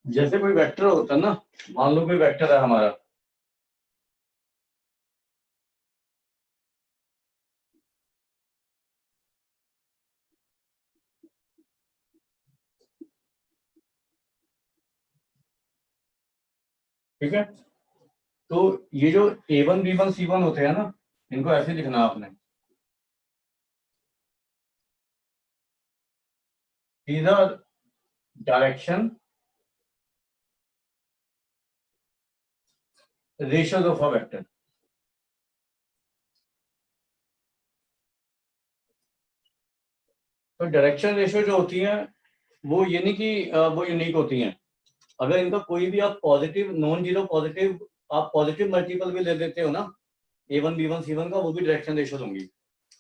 जैसे कोई वेक्टर होता है ना, मान लो कोई वेक्टर है हमारा, ठीक है। तो ये जो A1 B1 C1 होते हैं ना, इनको ऐसे लिखना आपने, इधर direction ratios of a vector। तो डायरेक्शन रेशियो जो होती है वो ये नहीं कि वो यूनिक होती हैं। अगर इनका कोई भी आप पॉजिटिव नॉन जीरो पॉजिटिव आप पॉजिटिव मल्टीपल भी ले देते हो ना A1 B1 C1 का, वो भी डायरेक्शन रेशियोज होंगी।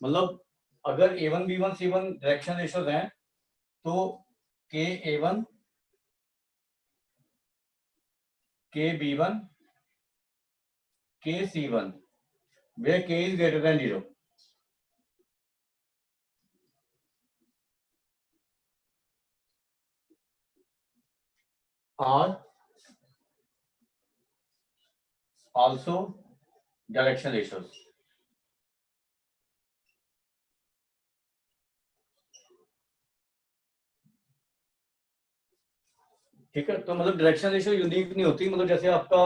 मतलब अगर A1 B1 C1 direction ratios हैं तो KA1 KB1 KC1 where K is greater than 0। are also direction ratios। ठीक है। तो मतलब डायरेक्शन रेशियो यूनिक नहीं होती। मतलब जैसे आपका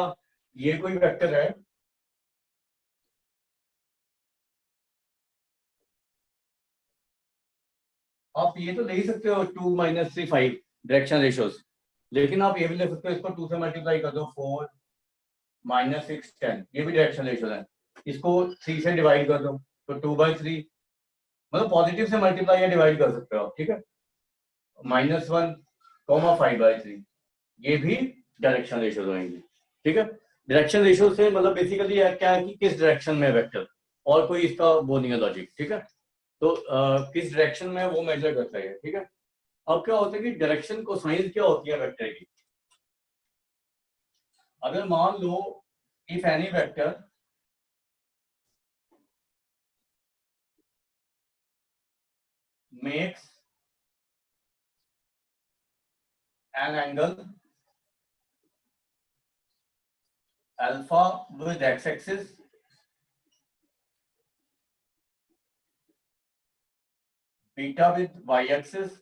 ये कोई वेक्टर है, आप ये तो ले ही सकते हो 2 - 3 5 डायरेक्शन रेशियोज, लेकिन आप ये भी ले सकते हो इसको 2 से मल्टीप्लाई कर दो 4 - 6 10, ये भी डायरेक्शन रेशियोज है। इसको 3 से डिवाइड कर दो तो 2/3, मतलब पॉजिटिव से मल्टीप्लाई या डिवाइड कर सकते हो आप। ठीक है। -1, 5/3, ये भी डायरेक्शन रेशियोज होंगी। ठीक है। डायरेक्शन रेशियो से मतलब बेसिकली क्या है कि किस डायरेक्शन में वेक्टर, और कोई इसका वो नहीं है लॉजिक, ठीक है। तो किस डायरेक्शन में वो मेजर करता है, ठीक है। अब क्या होता है कि डायरेक्शन कोसाइन क्या होती है वेक्टर की। अगर मान लो if any vector makes an angle alpha with x-axis beta with y-axis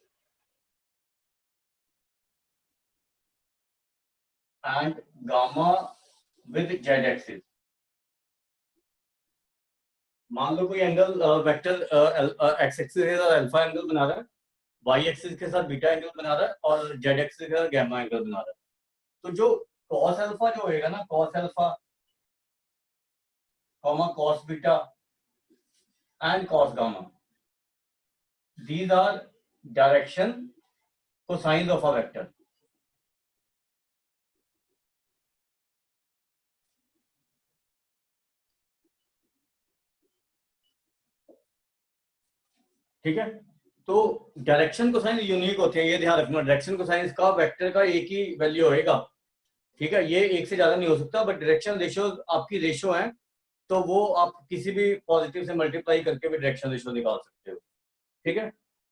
and gamma with z-axis। मान लो कोई एंगल वेक्टर एक्स एक्सिस के साथ अल्फा एंगल बना रहा है, वाई एक्सिस के साथ बीटा एंगल बना रहा है, और जेड एक्सिस के साथ गैमा एंगल बना रहा है। तो जो कॉस अल्फा जो होएगा ना, cos alpha comma cos beta and cos gamma, these are direction cosines of a vector। ठीक है। तो डायरेक्शन कोसाइन यूनिक होते हैं, ये ध्यान रखना। डायरेक्शन कोसाइन का वेक्टर का एक ही वैल्यू होएगा, ठीक है, ये एक से ज्यादा नहीं हो सकता। बट डायरेक्शन रेशियो आपकी रेशियो है, तो वो आप किसी भी पॉजिटिव से मल्टीप्लाई करके भी डायरेक्शन रेशियो निकाल सकते हो, ठीक है।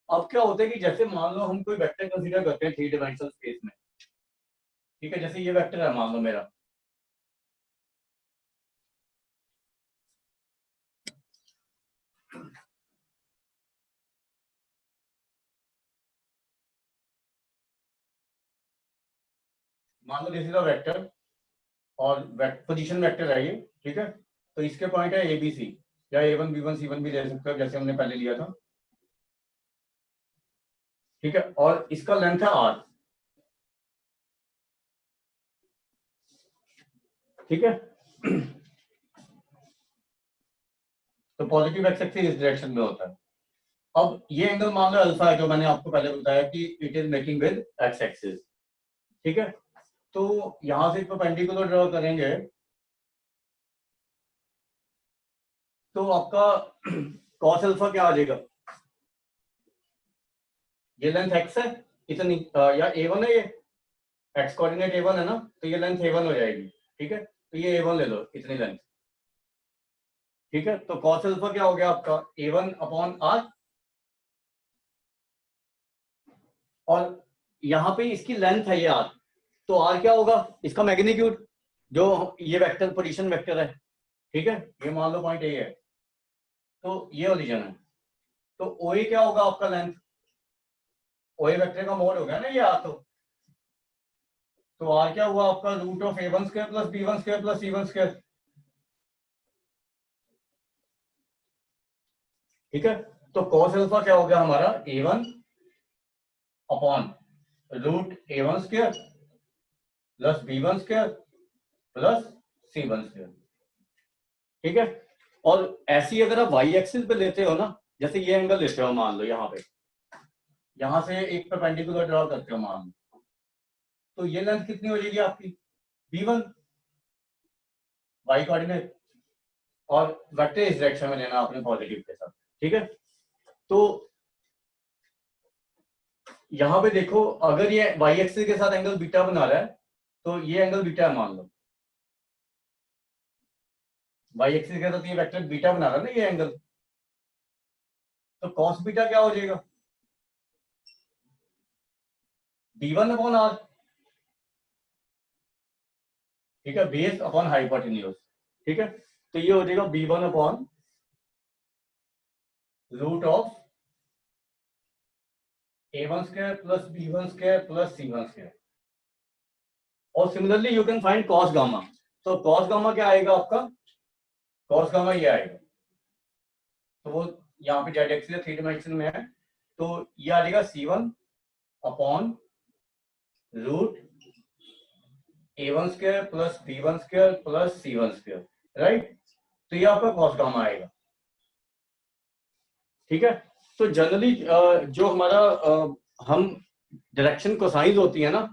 अब क्या होता है कि जैसे मान लो हम कोई वेक्टर कंसीडर करते हैं थ्री डायमेंशनल स्पेस में, ठीक है। जैसे ये वेक्टर है मान लो मेरा, मान लो दिस इज अ वेक्टर और पोजीशन वेक्टर है ये, ठीक है। तो इसके पॉइंट है ए बी सी, या A1 B1 C1 भी ले सकते हो जैसे हमने पहले लिया था, ठीक है। और इसका लेंथ है R, ठीक है। तो पॉजिटिव एक्स एक्सिस इस डायरेक्शन में होता है। अब ये एंगल मान लो अल्फा है, जो मैंने आपको पहले बताया कि it is making with x axis, ठीक है। तो यहां से परपेंडिकुलर ड्रॉ करेंगे, तो आपका कॉस अल्फा क्या आ जाएगा, ये लेंथ एक्स है इतनी, या A1 है ये, एक्स कोऑर्डिनेट A1 है ना, तो ये लेंथ A1 हो जाएगी, ठीक है। तो ये A1 ले लो, इतनी लेंथ, ठीक है। तो कॉस अल्फा क्या हो गया आपका A1 अपॉन R, और यहाँ पे इसकी लेंथ है ये R, तो R क्या होगा, इसका मैग्नीट्यूड, जो ये वेक्टर पोजीशन वेक्टर है, ठीक है। ये मान लो पॉइंट A है, तो ये ओरिजिन है। तो OA क्या होगा आपका लेंथ, OA वेक्टर का मोड हो गया ना ये R। तो R क्या हुआ आपका, root of A1 square plus B1 square plus C1 square, ठीक है। तो cos अल्फा क्या हो गया हमारा A1 upon root A1 square plus B1 square plus C1 square, ठीक है। और ऐसी अगर आप y एक्सिस पे लेते हो ना, जैसे ये एंगल लेते हो मान लो यहाँ पे, यहां से एक परपेंडिकुलर ड्रॉ करते हो मान लो, तो ये लेंथ कितनी हो जाएगी आपकी B1, y कोऑर्डिनेट, और वेक्टर इस डायरेक्शन में लेना आपने पॉजिटिव के साथ, ठीक है। तो यहां पे देखो, अगर ये y एक्सिस के साथ एंगल बीटा बना रहा है, तो ये एंगल बीटा है मान लो, y एक्सिस के साथ ये वेक्टर बीटा बना रहा है ना ये एंगल, तो cos बीटा क्या हो जाएगा, B1 अपॉन R, ठीक है, बेस अपॉन हाइपोटेन्यूज, ठीक है। तो ये हो जाएगा B1 upon root of A1 square plus B1 square plus C1 square. और similarly you can find cos gamma. तो कॉस गामा क्या आएगा आपका, कॉस गामा ये आएगा, तो वो यहाँ पे जेड एक्सिस थ्री डायमेंशन में है, तो ये आ जाएगा C1 upon root A1 square plus B1 square plus C1 square, right. तो ये आपका कॉस गामा आएगा, ठीक है। तो जनरली जो हमारा हम डायरेक्शन कोसाइंस होती है ना,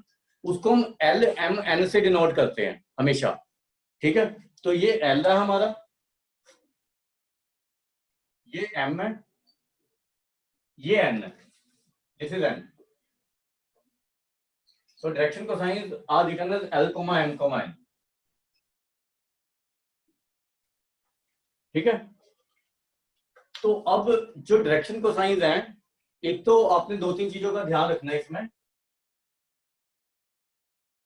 उसको हम L M N से डिनोट करते हैं हमेशा, ठीक है, तो ये एल है हमारा, ये एम है, ये एन है, this is n. So direction cosine are written as l comma m comma n. ठीक है, तो अब जो डायरेक्शन कोसाइंस हैं, एक तो आपने दो तीन चीजों का ध्यान रखना है इसमें।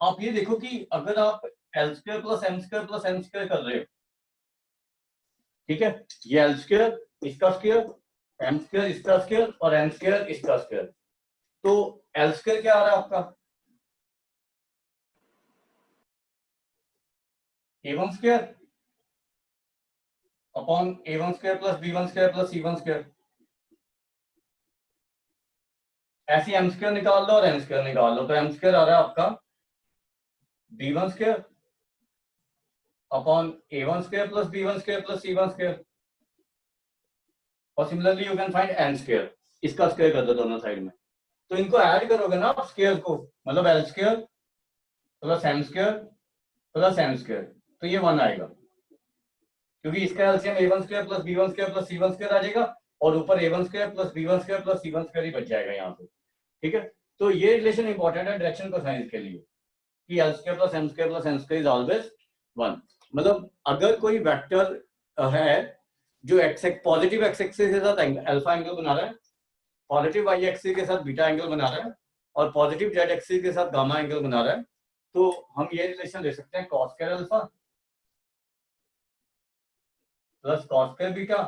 आप ये देखो कि अगर आप l square plus m square plus n square कर रहे हो, ठीक है, ये एल स्क्वायर इसका स्क्वायर, एम स्क्वायर इसका स्क्वायर और एन स्क्वायर इसका स्क्वायर, तो एल स्क्वायर क्या आ रहा है आपका, a1 square upon a1 square plus b1 square plus c1 square. ऐसे एम स्क्वायर निकाल लो और एन स्क्वायर निकाल लो, तो एम स्क्वायर आ रहा है आपका b1 square upon a1 square plus b1 square plus c1 square. और similarly you can find n square, इसका स्क्वायर कर दो दोनों साइड में, तो इनको ऐड करोगे ना आप स्क्वायर को, मतलब l square plus m square plus n square, तो ये 1 आएगा, क्योंकि इसका LCM a1 square plus b1 square plus c1 square आ जाएगा, और ऊपर a1 square plus b1 square plus c1 square ही बच जाएगा यहाँ पे। ठीक है, तो ये रिलेशन इंपॉर्टेंट है डायरेक्शन कोसाइंस के लिए, कि l square plus m square plus n square is always 1। मतलब अगर कोई वेक्टर है जो पॉजिटिव एक्स एक्सिस के साथ अल्फा एंगल बना रहा है, पॉजिटिव वाई एक्सिस के साथ बीटा एंगल बना रहा है, और पॉजिटिव जेड एक्सिस के साथ गामा एंगल बना रहा है, तो हम ये रिलेशन ले सकते हैं cos square alpha plus cos square beta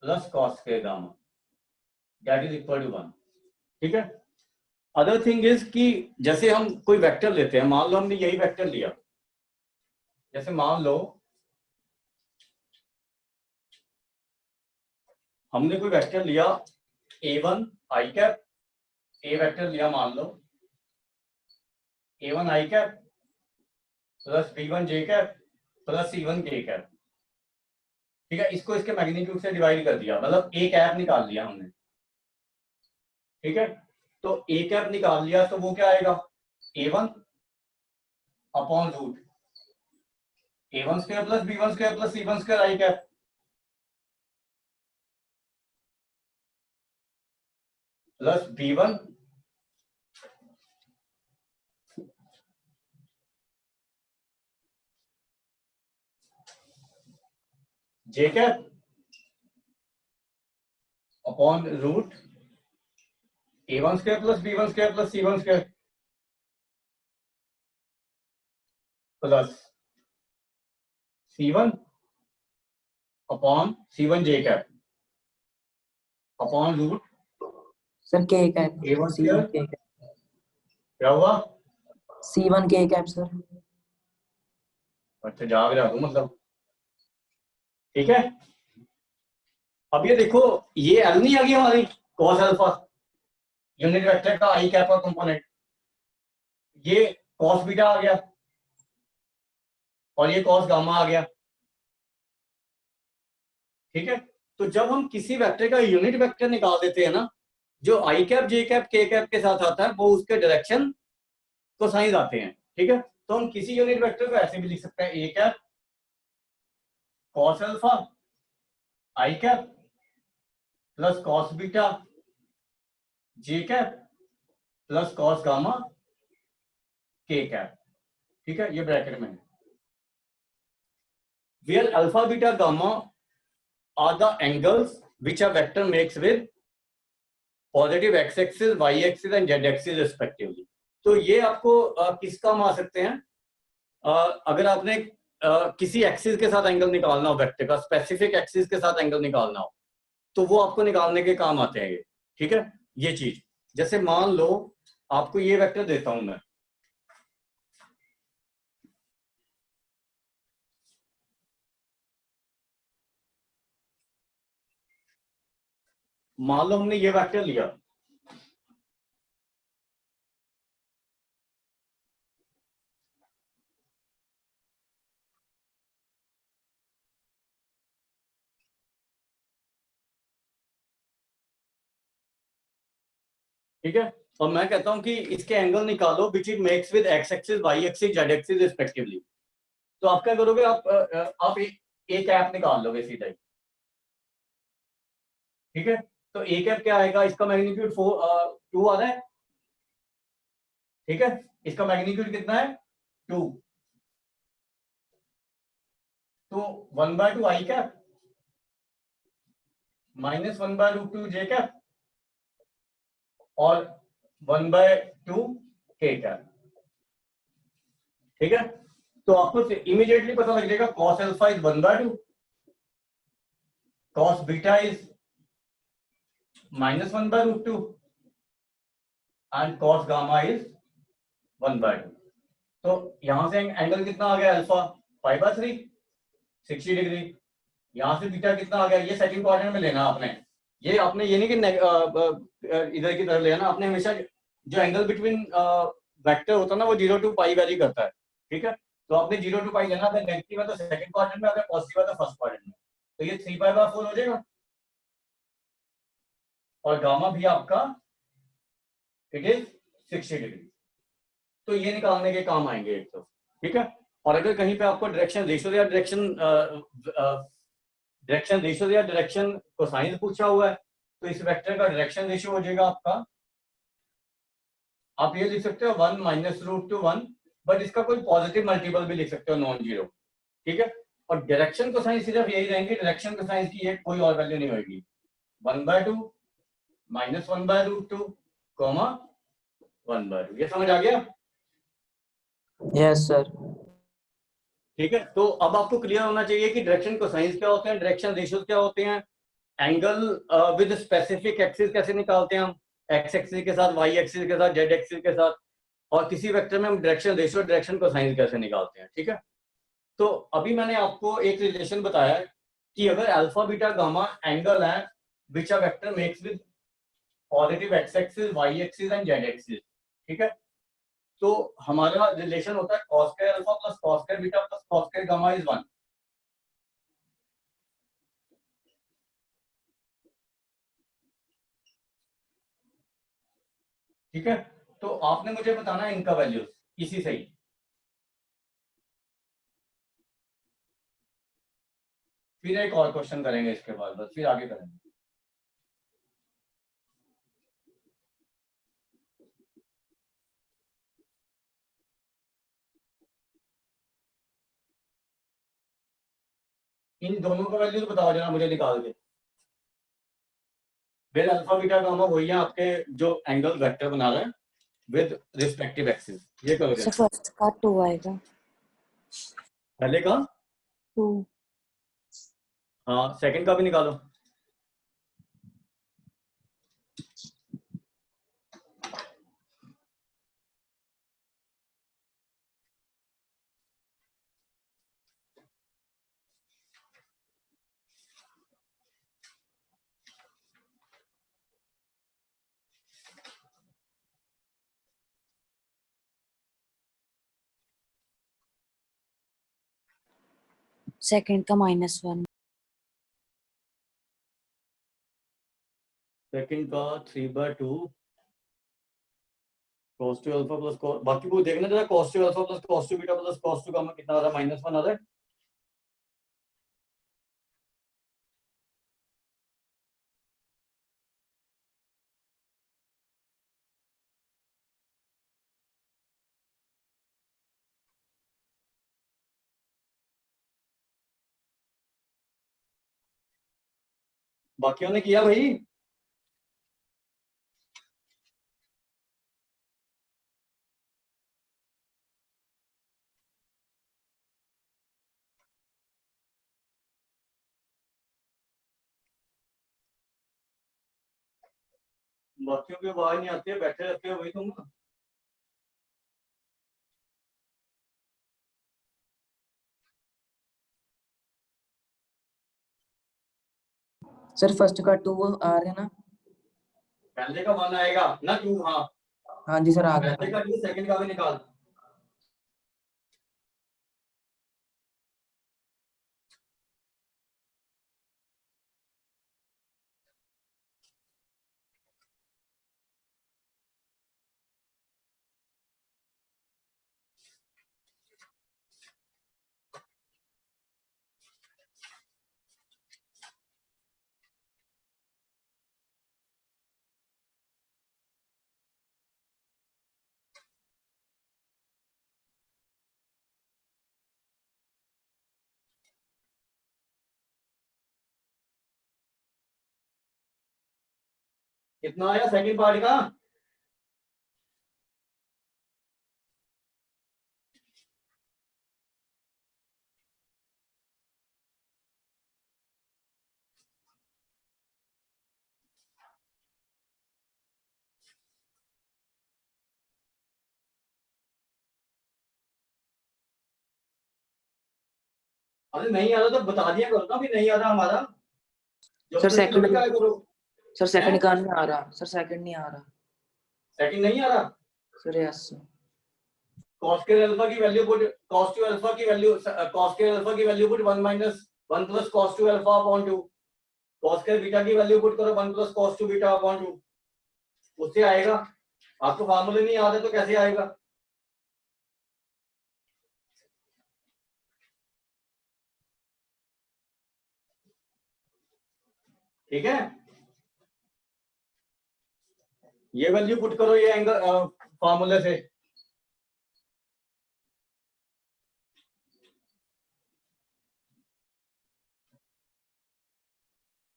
plus cos square gamma, that is equal to 1। ठीक है, अदर थिंग इज कि जैसे हम कोई वेक्टर लेते हैं, मान लो हमने यही वेक्टर लिया, जैसे मान लो हमने कोई वेक्टर लिया a1 आई कैप, ए वेक्टर लिया मान लो a1 आई cap plus b1 j cap plus c1 के कैप। ठीक है, इसको इसके मैग्नीट्यूड से डिवाइड कर दिया, मतलब ए कैप निकाल लिया हमने। ठीक है, तो ए कैप निकाल लिया तो वो क्या आएगा, a1 upon root a1 square plus b1 square plus c1 square i cap, plus b1 j cap upon root a1 square plus b1 square plus c1 square plus c1 upon c1 j cap upon root sir k cap a1 C1 square. K cap क्या हुआ, C1 के cap sir. अच्छा जाग रहा हूं मतलब। ठीक है, अब ये देखो ये एल नहीं आ गई हमारी कॉस अल्फा, यूनिट वेक्टर का आई कैप का कंपोनेंट, ये कॉस बीटा आ गया और ये कॉस गामा आ गया। ठीक है, तो जब हम किसी वेक्टर का यूनिट वेक्टर निकाल देते हैं ना, जो आई cap j cap k cap के साथ आता है, वो उसके डायरेक्शन कोसाइंस आते हैं। ठीक है, तो हम किसी यूनिट वेक्टर को ऐसे भी लिख सकते हैं, a cap cos alpha i cap plus cos beta j cap plus cos gamma k cap. ठीक है, ये ब्रैकेट में है, where alpha beta gamma are the angles which a vector makes with positive x axis, y axis and z axis respectively। तो ये आपको किस काम आ सकते हैं, अगर आपने किसी एक्सिस के साथ एंगल निकालना हो, वेक्टर का स्पेसिफिक एक्सिस के साथ एंगल निकालना हो, तो वो आपको निकालने के काम आते हैं ये। ठीक है, ये चीज जैसे मान लो आपको ये वेक्टर देता हूं मैं, मान लो हमने ये वेक्टर लिया, ठीक है, और मैं कहता हूं कि इसके एंगल निकालो which it makes with x axis y axis z axis respectively. तो आप क्या करोगे, आप ए कैप निकाल लोगे सीधा ही, ठीक है। तो ए कैप क्या आएगा, इसका मैग्नीट्यूड 2 आ रहा है, ठीक है, इसका मैग्नीट्यूड कितना है 2, तो 1/2 आई कैप -1/√2 जे कैप और 1/2 के कैप, ठीक है। तो आपको इमीडिएटली पता लग जाएगा cos alpha is 1/2, cos beta is -1/√2 and cos gamma is 1/2। तो यहां से एंगल कितना आ गया अल्फा 5/3, 60 डिग्री। यहां से बीटा कितना आ गया, ये सेकंड क्वाड्रेंट में लेना आपने, ये आपने ये नहीं कि इधर की तरफ लेना, आपने हमेशा जो एंगल बिटवीन वेक्टर होता है ना वो 0 to पाई वैरी करता है, ठीक है। तो आपने 0 to पाई लेना, अगर नेगेटिव है तो सेकंड क्वाड्रेंट में, अगर पॉजिटिव है तो फर्स्ट क्वाड्रेंट में। तो ये 3π/4 हो जाएगा, और गामा भी आपका इट इज 60 डिग्री। तो ये निकालने के काम आएंगे एक तो, ठीक है। और अगर कहीं पे आपको डायरेक्शन रेशियो या डायरेक्शन कोसाइन पूछा हुआ है, तो इस वेक्टर का डायरेक्शन रेशियो हो जाएगा आपका, आप ये लिख सकते हो 1 -√1, बट इसका कोई पॉजिटिव मल्टीपल भी लिख सकते हो, नॉन जीरो, ठीक है। और डायरेक्शन कोसाइन सिर्फ यही रहेंगे, डायरेक्शन कोसाइन की ये कोई और वैल्यू नहीं होगी, 1/2 -1/√2 कॉमा 1/2। ये समझ आ गया, यस सर। ठीक है। तो अब आपको क्लियर होना चाहिए कि डायरेक्शन कोसाइंस क्या होते हैं, डायरेक्शन रेशियोज क्या होते हैं, एंगल विद स्पेसिफिक एक्सिस कैसे निकालते हैं हम, एक्स एक्सिस के साथ, वाई एक्सिस के साथ, जेड एक्सिस के साथ, और किसी वेक्टर में हम डायरेक्शन रेशियो डायरेक्शन कोसाइंस कैसे निकालते हैं, ठीक है। तो अभी मैंने आपको एक रिलेशन बताया कि अगर अल्फा बीटा गामा एंगल है which a vector makes with positive x axis, y axis and z axis, ठीक है। तो हमारा रिलेशन होता है cos square alpha plus cos square beta plus cos square gamma is 1, ठीक है। तो आपने मुझे बताना है इनका वैल्यूज इसी से ही, फिर एक और क्वेश्चन करेंगे इसके बाद, बस फिर आगे करेंगे। इन दोनों का वैल्यूज बताओ जरा मुझे निकाल के, फिर अल्फा बीटा गामा वही है आपके जो एंगल वेक्टर बना रहे हैं विद रिस्पेक्टिव एक्सिस, ये करो सर जरा। फर्स्ट का 2 आएगा, पहले का, 2। हाँ सेकंड का भी निकालो। सेकंड का -1, सेकंड का 3/2 cos 2 अल्फा प्लस बाकी को देखना जरा, cos 2 alpha plus cos 2 beta plus cos 2 gamma कितना आ रहा है, -1 आ रहा है। बाकियों ने किया भाई, बाकियों की आवाज नहीं आती है, बैठे रहते हो भाई तुम। सर फर्स्ट का 2 आ रहे हैं ना? पहले का 1 आएगा ना 2, हाँ हाँ जी सर आ पहले गया। का 2, सेकंड का भी निकाल। कितना आया सेकंड पार्ट का? अरे नहीं आ रहा तो बता दिया करो ना, भी नहीं आ रहा हमारा। सर सेकंड क्या करो? सर सेकंड का नहीं आ रहा सर, सेकंड नहीं आ रहा सेकंड नहीं आ रहा। Sir. Yes cos square alpha की वैल्यू पुट, cos 2 अल्फा की वैल्यू, cos square अल्फा की value put 1 minus 1 plus cos 2 alpha upon 2। cos square beta की वैल्यू पुट करो 1 प्लस cos 2 बीटा अपॉन 2, उससे आएगा। आपको फार्मूले नहीं आते तो कैसे आएगा? ठीक है, ये वैल्यू पुट करो ये एंगल फार्मूले से।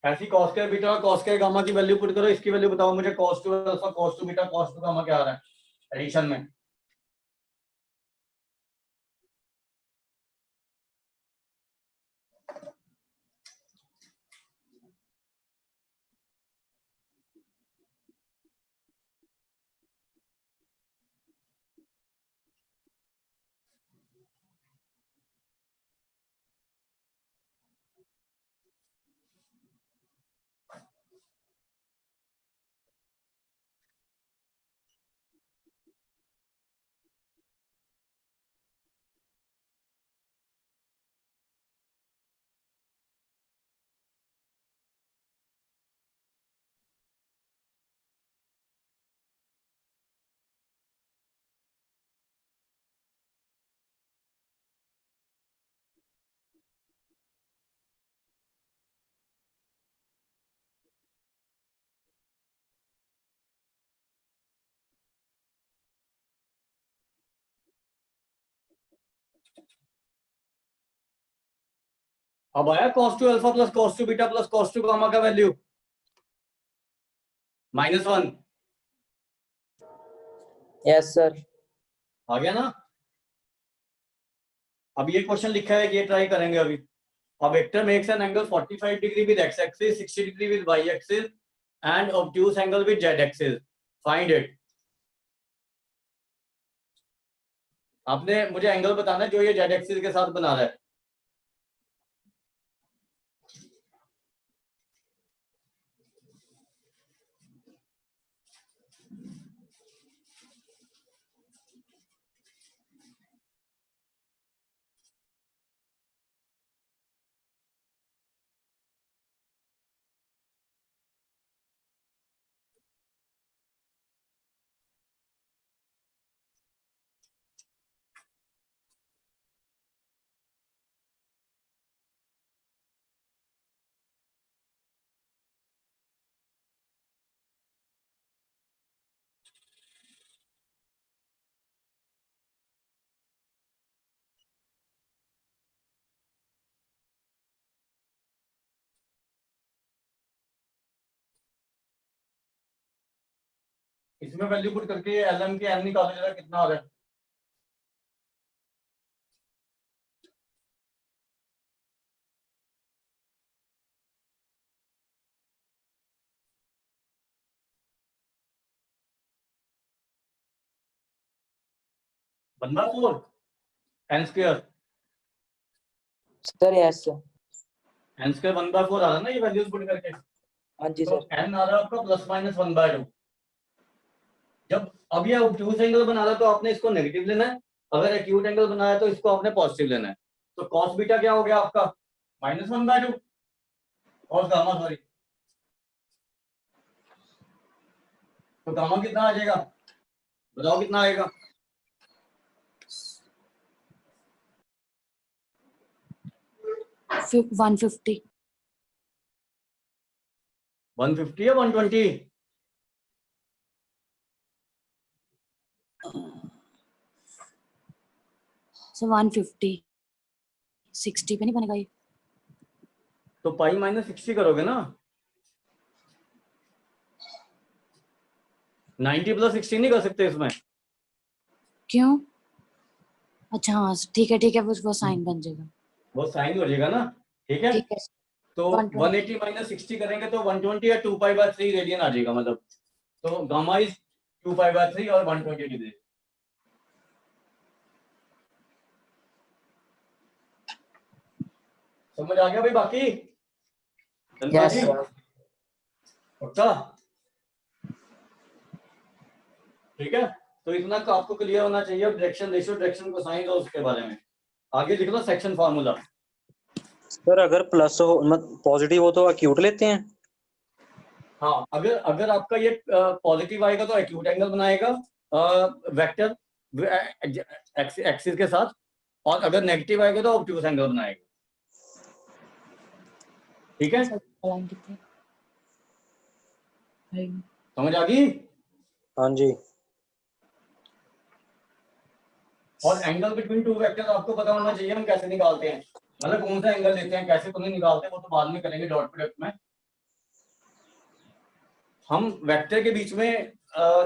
ऐसी cos square बीटा और cos square गामा की वैल्यू पुट करो। इसकी वैल्यू बताओ मुझे, cos 2 alpha cos 2 beta cos 2 gamma क्या आ रहा है एडिशन में? अब आया cos 2 alpha plus cos 2 beta plus cos 2 gamma का वैल्यू -1। Yes sir. आ गया ना? अब ये क्वेश्चन लिखा है, ये ट्राई करेंगे अभी। A vector makes an angle 45 degree with x axis, 60 degree with y axis and obtuse angle with z axis. Find it. आपने मुझे एंगल बताना है जो ये z एक्सिस के साथ बना रहा है। इसमें वैल्यू पुट करके lm के n निकालो जरा, कितना आ रहा है? बंदा 4 n square, sir yes sir. n square 1/4 आ रहा है ना ये वैल्यूज पुट करके। हाँ जी तो सर। n आ रहा है आपका ±1/2। जब अब ये ऑब्ट्यूज एंगल बना रहा है तो आपने इसको नेगेटिव लेना है, अगर एक्यूट एंगल बनाया तो इसको आपने पॉजिटिव लेना है। तो cos बीटा क्या हो गया आपका? -1/2 cos गामा, सॉरी। तो गामा कितना आ जाएगा बताओ, कितना आएगा? फिर 150। 150 या 120? सो 150, 60 पे नहीं बनेगा ये। तो पाई -60 करोगे ना? 90 + 60 नहीं कर सकते इसमें। क्यों? अच्छा हाँ ठीक है वो साइन बन जाएगा। वो साइन हो जाएगा ना, ठीक है। ठीक है तो 120 180 - 60 करेंगे तो 120 या 2π/3 रेडियन आ जाएगा, मतलब तो गामा इज 2π/3 और 120 डिग्री। समझ आ गया भाई? बाकी चंद्रा Yes, जी sir. पक्का? ठीक है, तो इतना तो आपको क्लियर होना चाहिए। डायरेक्शन रेशियो, डायरेक्शन कोसाइन और उसके बारे में आगे लिख लो सेक्शन फार्मूला। सर अगर प्लस हो मतलब पॉजिटिव हो तो एक्यूट लेते हैं। हाँ, अगर अगर आपका ये पॉजिटिव आएगा तो एक्यूट एंगल बनाएगा वेक्टर एक्सिस के साथ, और अगर नेगेटिव आएगा तो ऑब्ट्यूज एंगल बनाएगा। ठीक है, लाइन कितनी है? समझ आ गई? हाँ जी। और एंगल बिटवीन टू वेक्टर आपको पता होना चाहिए हम कैसे निकालते हैं, मतलब कौन सा एंगल लेते हैं, कैसे तो नहीं निकालते, वो तो बाद में करेंगे डॉट प्रोडक्ट में। हम वेक्टर के बीच में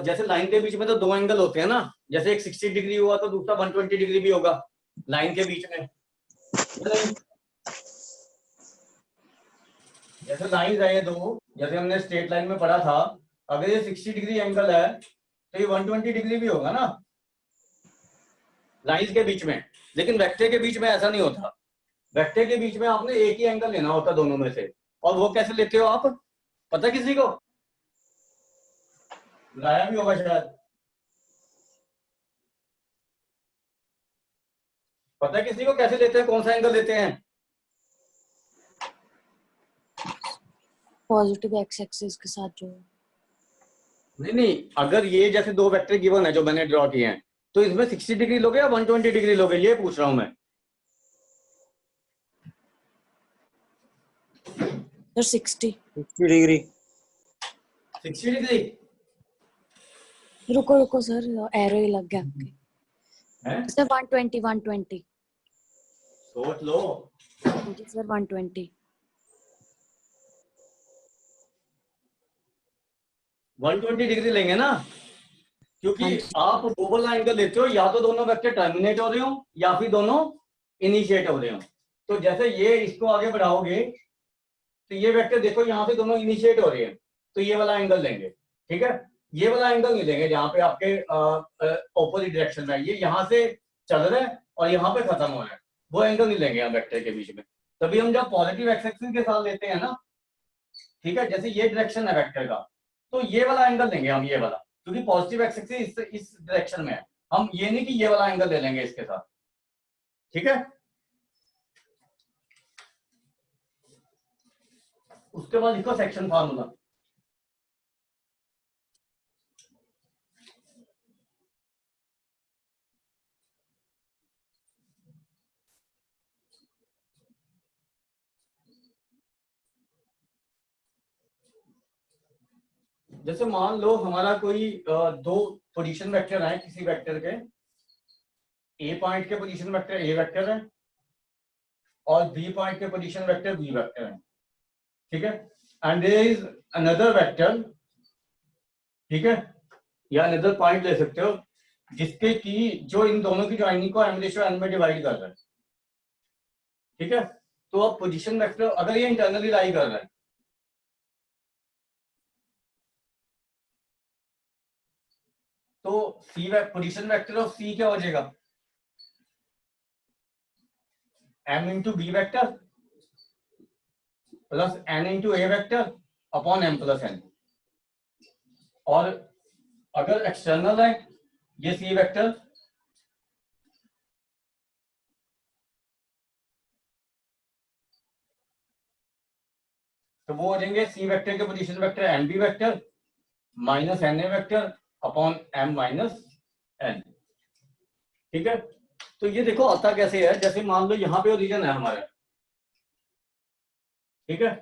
जैसे लाइन के बीच में तो दो एंगल होते हैं ना, जैसे एक 60 डिग्री हुआ तो दूसरा 120 डिग्री भी होगा लाइन के बीच में। जैसे लाइन है दो, जैसे हमने स्ट्रेट लाइन में पढ़ा था, अगर ये 60 डिग्री एंगल है तो ये 120 डिग्री भी होगा ना लाइंस के बीच में। लेकिन वेक्टर के बीच में ऐसा नहीं होता। वेक्टर के बीच में आपने एक ही एंगल लेना होता दोनों में से, और वो कैसे लेते हो आप, पता किसी को? लाया भी होगा शायद, पता किसी को कैसे लेते हैं, कौन सा एंगल लेते हैं? पॉजिटिव एक्स एक्सिस के साथ जो नहीं, अगर ये जैसे दो वेक्टर गिवन है जो मैंने ड्रॉ किए हैं, तो इसमें 60 डिग्री लोगे या 120 डिग्री लोगे, ये पूछ रहा हूं मैं। सर 60 डिग्री 60 डिग्री रुको सर एरो ही लग गया आपके। है, सर 120 सोच लो। जी सर 120 120 डिग्री लेंगे ना, क्योंकि हाँ जी। आप वो वाला एंगल लेते हो या तो दोनों वेक्टर टर्मिनेट हो रहे हो या फिर दोनों इनिशिएट हो रहे हो। तो जैसे ये इसको आगे बढ़ाओगे तो ये वेक्टर देखो यहाँ पे दोनों इनिशिएट हो रहे हैं, तो ये वाला एंगल लेंगे। ठीक है, ये वाला एंगल नहीं लेंगे जहाँ पे आपके ऑपोजिट डायरेक्शन में ये यहाँ से चल रहा है और यहाँ पे खत्म हो रहा है, वो एंगल नहीं लेंगे हम वेक्टर के बीच में। तभी हम जब पॉजिटिव एक्स एक्सिस के साथ लेते हैं ना, ठीक है, जैसे ये डायरेक्शन है वेक्टर का, तो ये वाला एंगल लेंगे हम, ये वाला, क्योंकि पॉजिटिव एक्स एक्सिस इस डायरेक्शन में है। हम ये नहीं कि ये वाला एंगल ले लेंगे इसके साथ। ठीक है, उसके बाद लिखो सेक्शन फार्मूला। जैसे मान लो हमारा कोई दो पोजीशन वेक्टर है किसी वेक्टर के, ए पॉइंट के पोजीशन वेक्टर ए वेक्टर है और बी पॉइंट के पोजीशन वेक्टर बी वेक्टर है। ठीक है, and there is another vector, ठीक है, या अनदर पॉइंट ले सकते हो जिसके की जो इन दोनों की ज्वाइनिंग को m/n में डिवाइड कर रहा है। ठीक है, तो अब पोजीशन वेक्टर अगर ये इंटरनली लाई कर रहा है तो c position vector of c क्या हो जाएगा, m into b vector plus n into a vector upon m plus n। और अगर एक्सटर्नल है ये सी वेक्टर, तो वो हो जाएंगे सी वेक्टर के position vector n b vector minus n a vector upon m minus n। ठीक है, तो ये देखो आता कैसे है, जैसे मान लो यहाँ पे ओरिजिन है हमारा, ठीक है,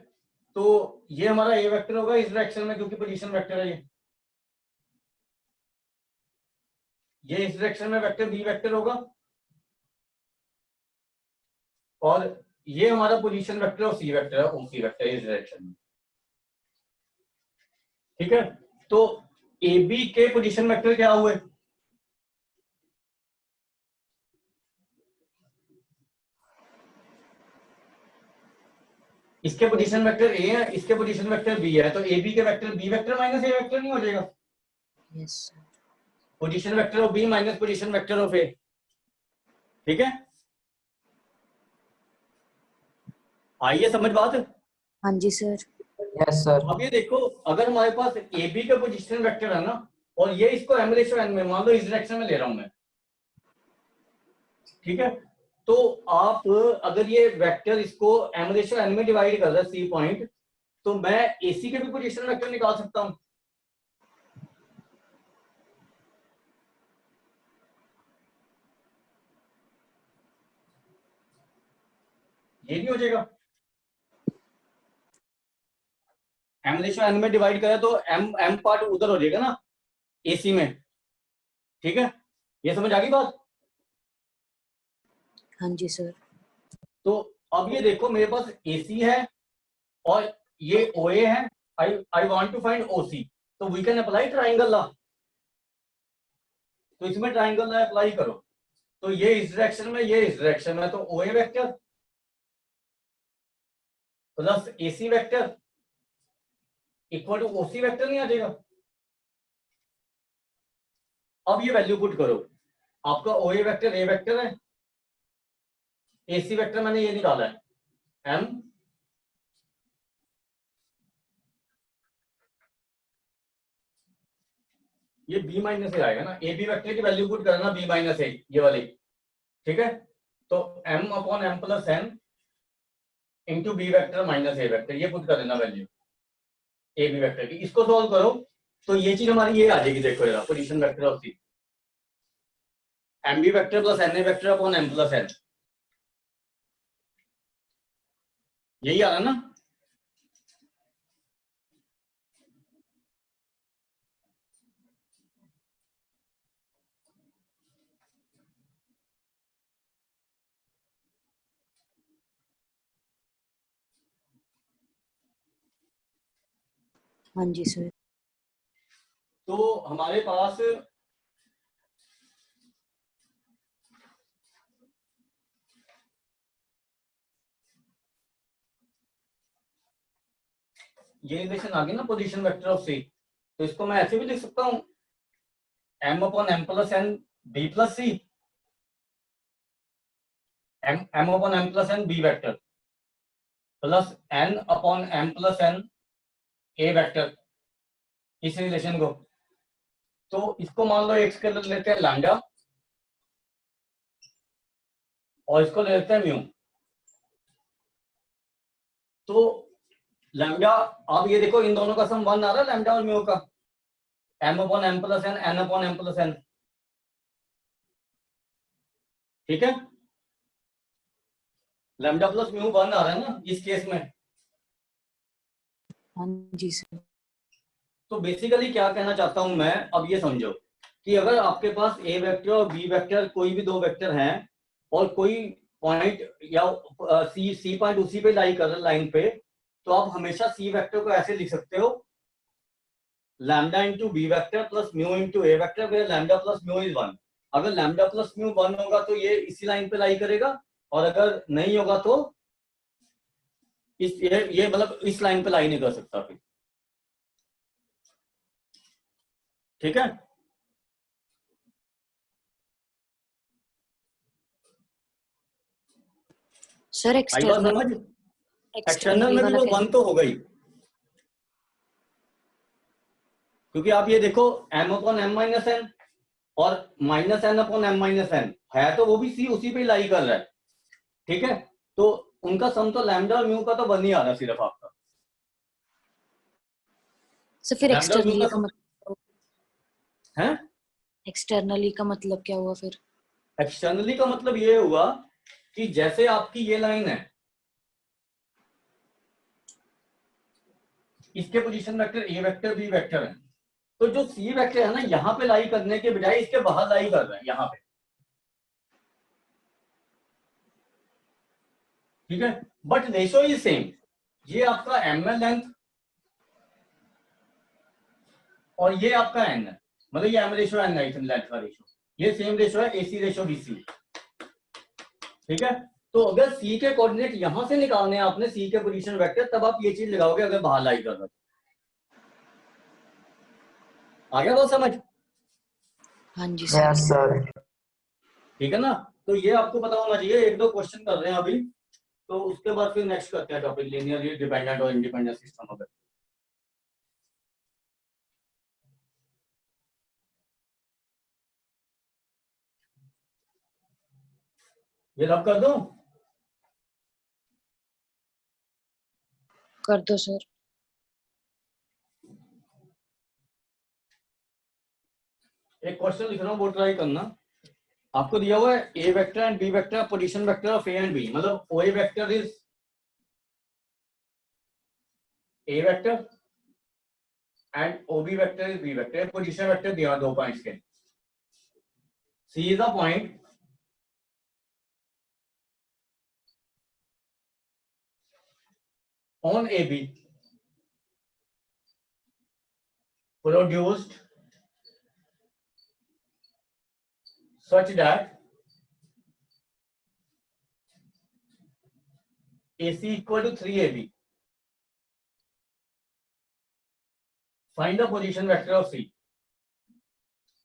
तो ये हमारा ए वेक्टर होगा इस डायरेक्शन में क्योंकि पोजीशन वेक्टर है ये इस डायरेक्शन में वेक्टर बी वेक्टर होगा, और ये हमारा पोजीशन वेक्टर और सी वेक्टर है, ओ सी वेक्टर इस डायरेक्शन में। ठीक है, तो ए बी के पोजीशन वेक्टर क्या हुए? इसके पोजीशन वेक्टर ए है, इसके पोजीशन वेक्टर बी है, तो ए बी के vector b vector minus a vector नहीं हो जाएगा? Yes sir. Position vector of b minus position vector of a, ठीक है? आइए समझ बात। हाँ जी सर। Yes sir. अब ये देखो, अगर हमारे पास ए बी का पोजीशन वेक्टर है ना, और ये इसको एम रेशो एन में, मान लो इस डायरेक्शन में ले रहा हूं मैं, ठीक है? तो आप अगर ये वेक्टर इसको एम रेशो एन में डिवाइड कर रहा है सी पॉइंट, तो मैं एसी के भी पोजीशन वेक्टर निकाल सकता हूं। ये नहीं हो जाएगा? एम रेशो एन में डिवाइड करें तो एम एम पार्ट उधर हो जाएगा ना एसी में, ठीक है? ये समझ आ गई बात? हाँ जी सर। तो अब ये देखो, मेरे पास एसी है और ये ओए है, I want to find OC, तो we can apply triangle law. तो इसमें ट्राइंगल लॉ अप्लाई करो, तो ये इस डायरेक्शन में, ये इस डायरेक्शन में, तो OA vector plus AC vector equal to OC vector नहीं आ जाएगा? अब ये वैल्यू पुट करो, आपका ओए वेक्टर ए वेक्टर है, एसी वेक्टर मैंने ये निकाला है एम, ये बी माइनस ए आएगा ना, ए बी वेक्टर की वैल्यू पुट करना बी माइनस ए, ये वाली, ठीक है? तो m upon m plus n into b vector minus a vector, ये पुट कर देना वैल्यू ए बी वेक्टर की। इसको सॉल्व करो तो ये चीज हमारी ये आ जाएगी, देखो जरा, position vector of C, m b vector plus n a vector upon m plus n, यही आ रहा ना? हाँ जी सर। तो हमारे पास ये रिलेशन आ गई ना पोजीशन वेक्टर ऑफ सी, तो इसको मैं ऐसे भी लिख सकता हूं, m upon m plus n b plus c, m upon m plus n b vector plus n upon m plus n a vector, इस रिलेशन को। तो इसको मान लो एक्स के लेते हैं लैम्डा और इसको ले लेते हैं म्यू। तो लैम्डा, अब ये देखो इन दोनों का सम 1 आ रहा है, लैम्डा और म्यू का, m upon m plus n, n upon m plus n, ठीक है? लैम्डा प्लस म्यू 1 आ रहा है ना इस केस में। हाँ जी सर। तो बेसिकली क्या कहना चाहता हूं मैं, अब ये समझो कि अगर आपके पास ए वेक्टर और बी वेक्टर, कोई भी दो वेक्टर हैं, और कोई पॉइंट या सी पॉइंट उसी पे लाई कर रहा है लाइन पे, तो आप हमेशा सी वेक्टर को ऐसे लिख सकते हो, lambda into b vector plus mu into a vector, where lambda plus mu is 1। अगर लैम्डा प्लस म्यू 1 होगा तो ये इसी लाइन पे लाई करेगा, और अगर नहीं होगा तो ये मतलब इस लाइन पे लाई नहीं कर सकता फिर, ठीक है? सर आई बात एक्सटर्नल, समझ? एक्सटर्नल में भी वो 1 तो हो गई, क्योंकि आप ये देखो m upon m minus n और minus n upon m minus n है, तो वो भी सी उसी पे लाई कर रहा है, ठीक है? तो उनका सम तो लैम्डा और म्यू का तो 1 ही आ रहा है सिर्फ आपका। सर फिर लैम्डा और म्यू एक्सटर्नली का का मतलब, है, एक्सटर्नली का मतलब क्या हुआ फिर? एक्सटर्नली का मतलब ये हुआ कि जैसे आपकी ये लाइन है, इसके position vector a vector b vector है, तो जो सी वेक्टर है ना, यहाँ पे लाई करने के बजाय इसके बाहर लाई कर रहा है, यहाँ पे, ठीक है? बट रेशो इज सेम, ये आपका एम एल लेंथ और ये आपका एन है, मतलब ये एम रेशो एन है, लेंथ का रेशो, ये सेम रेशो है एसी रेशो बीसी। ठीक है, तो अगर सी के कोऑर्डिनेट यहां से निकालने हैं आपने, सी के पोजीशन वेक्टर, तब आप ये चीज लगाओगे अगर बाहर लाई कर रहा है। आ गया बात समझ? हाँ जी सर। Yes sir. ठीक है ना, तो ये आपको पता होना चाहिए। एक दो क्वेश्चन कर रहे हैं अभी, तो उसके बाद फिर नेक्स्ट करते हैं टॉपिक लीनियरली डिपेंडेंट और इंडिपेंडेंट सिस्टम अगर। ये रब कर दूं? कर दो सर। एक क्वेश्चन लिख रहा हूँ, वो ट्राई करना। आपको दिया हुआ है a vector and b vector, position vector of a and b, मतलब O A vector is a vector and O B vector is b vector. Position vector दिया 2 पॉइंट्स के। C is a point on AB produced such that AC equal to 3AB. Find the position vector of C.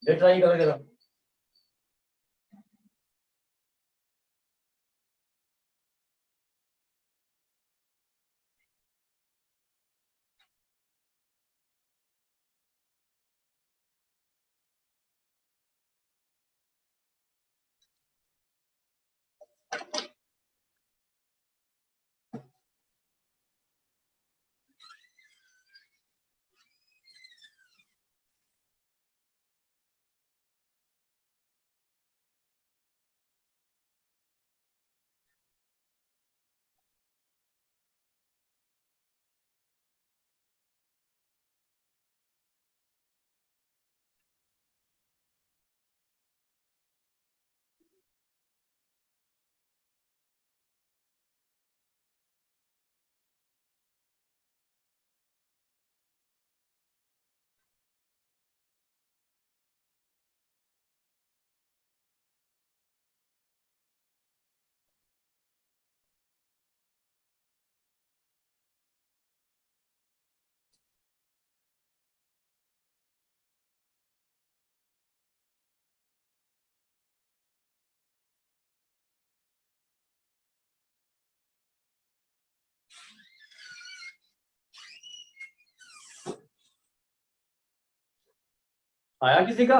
ये try करो जरा। आया किसी का?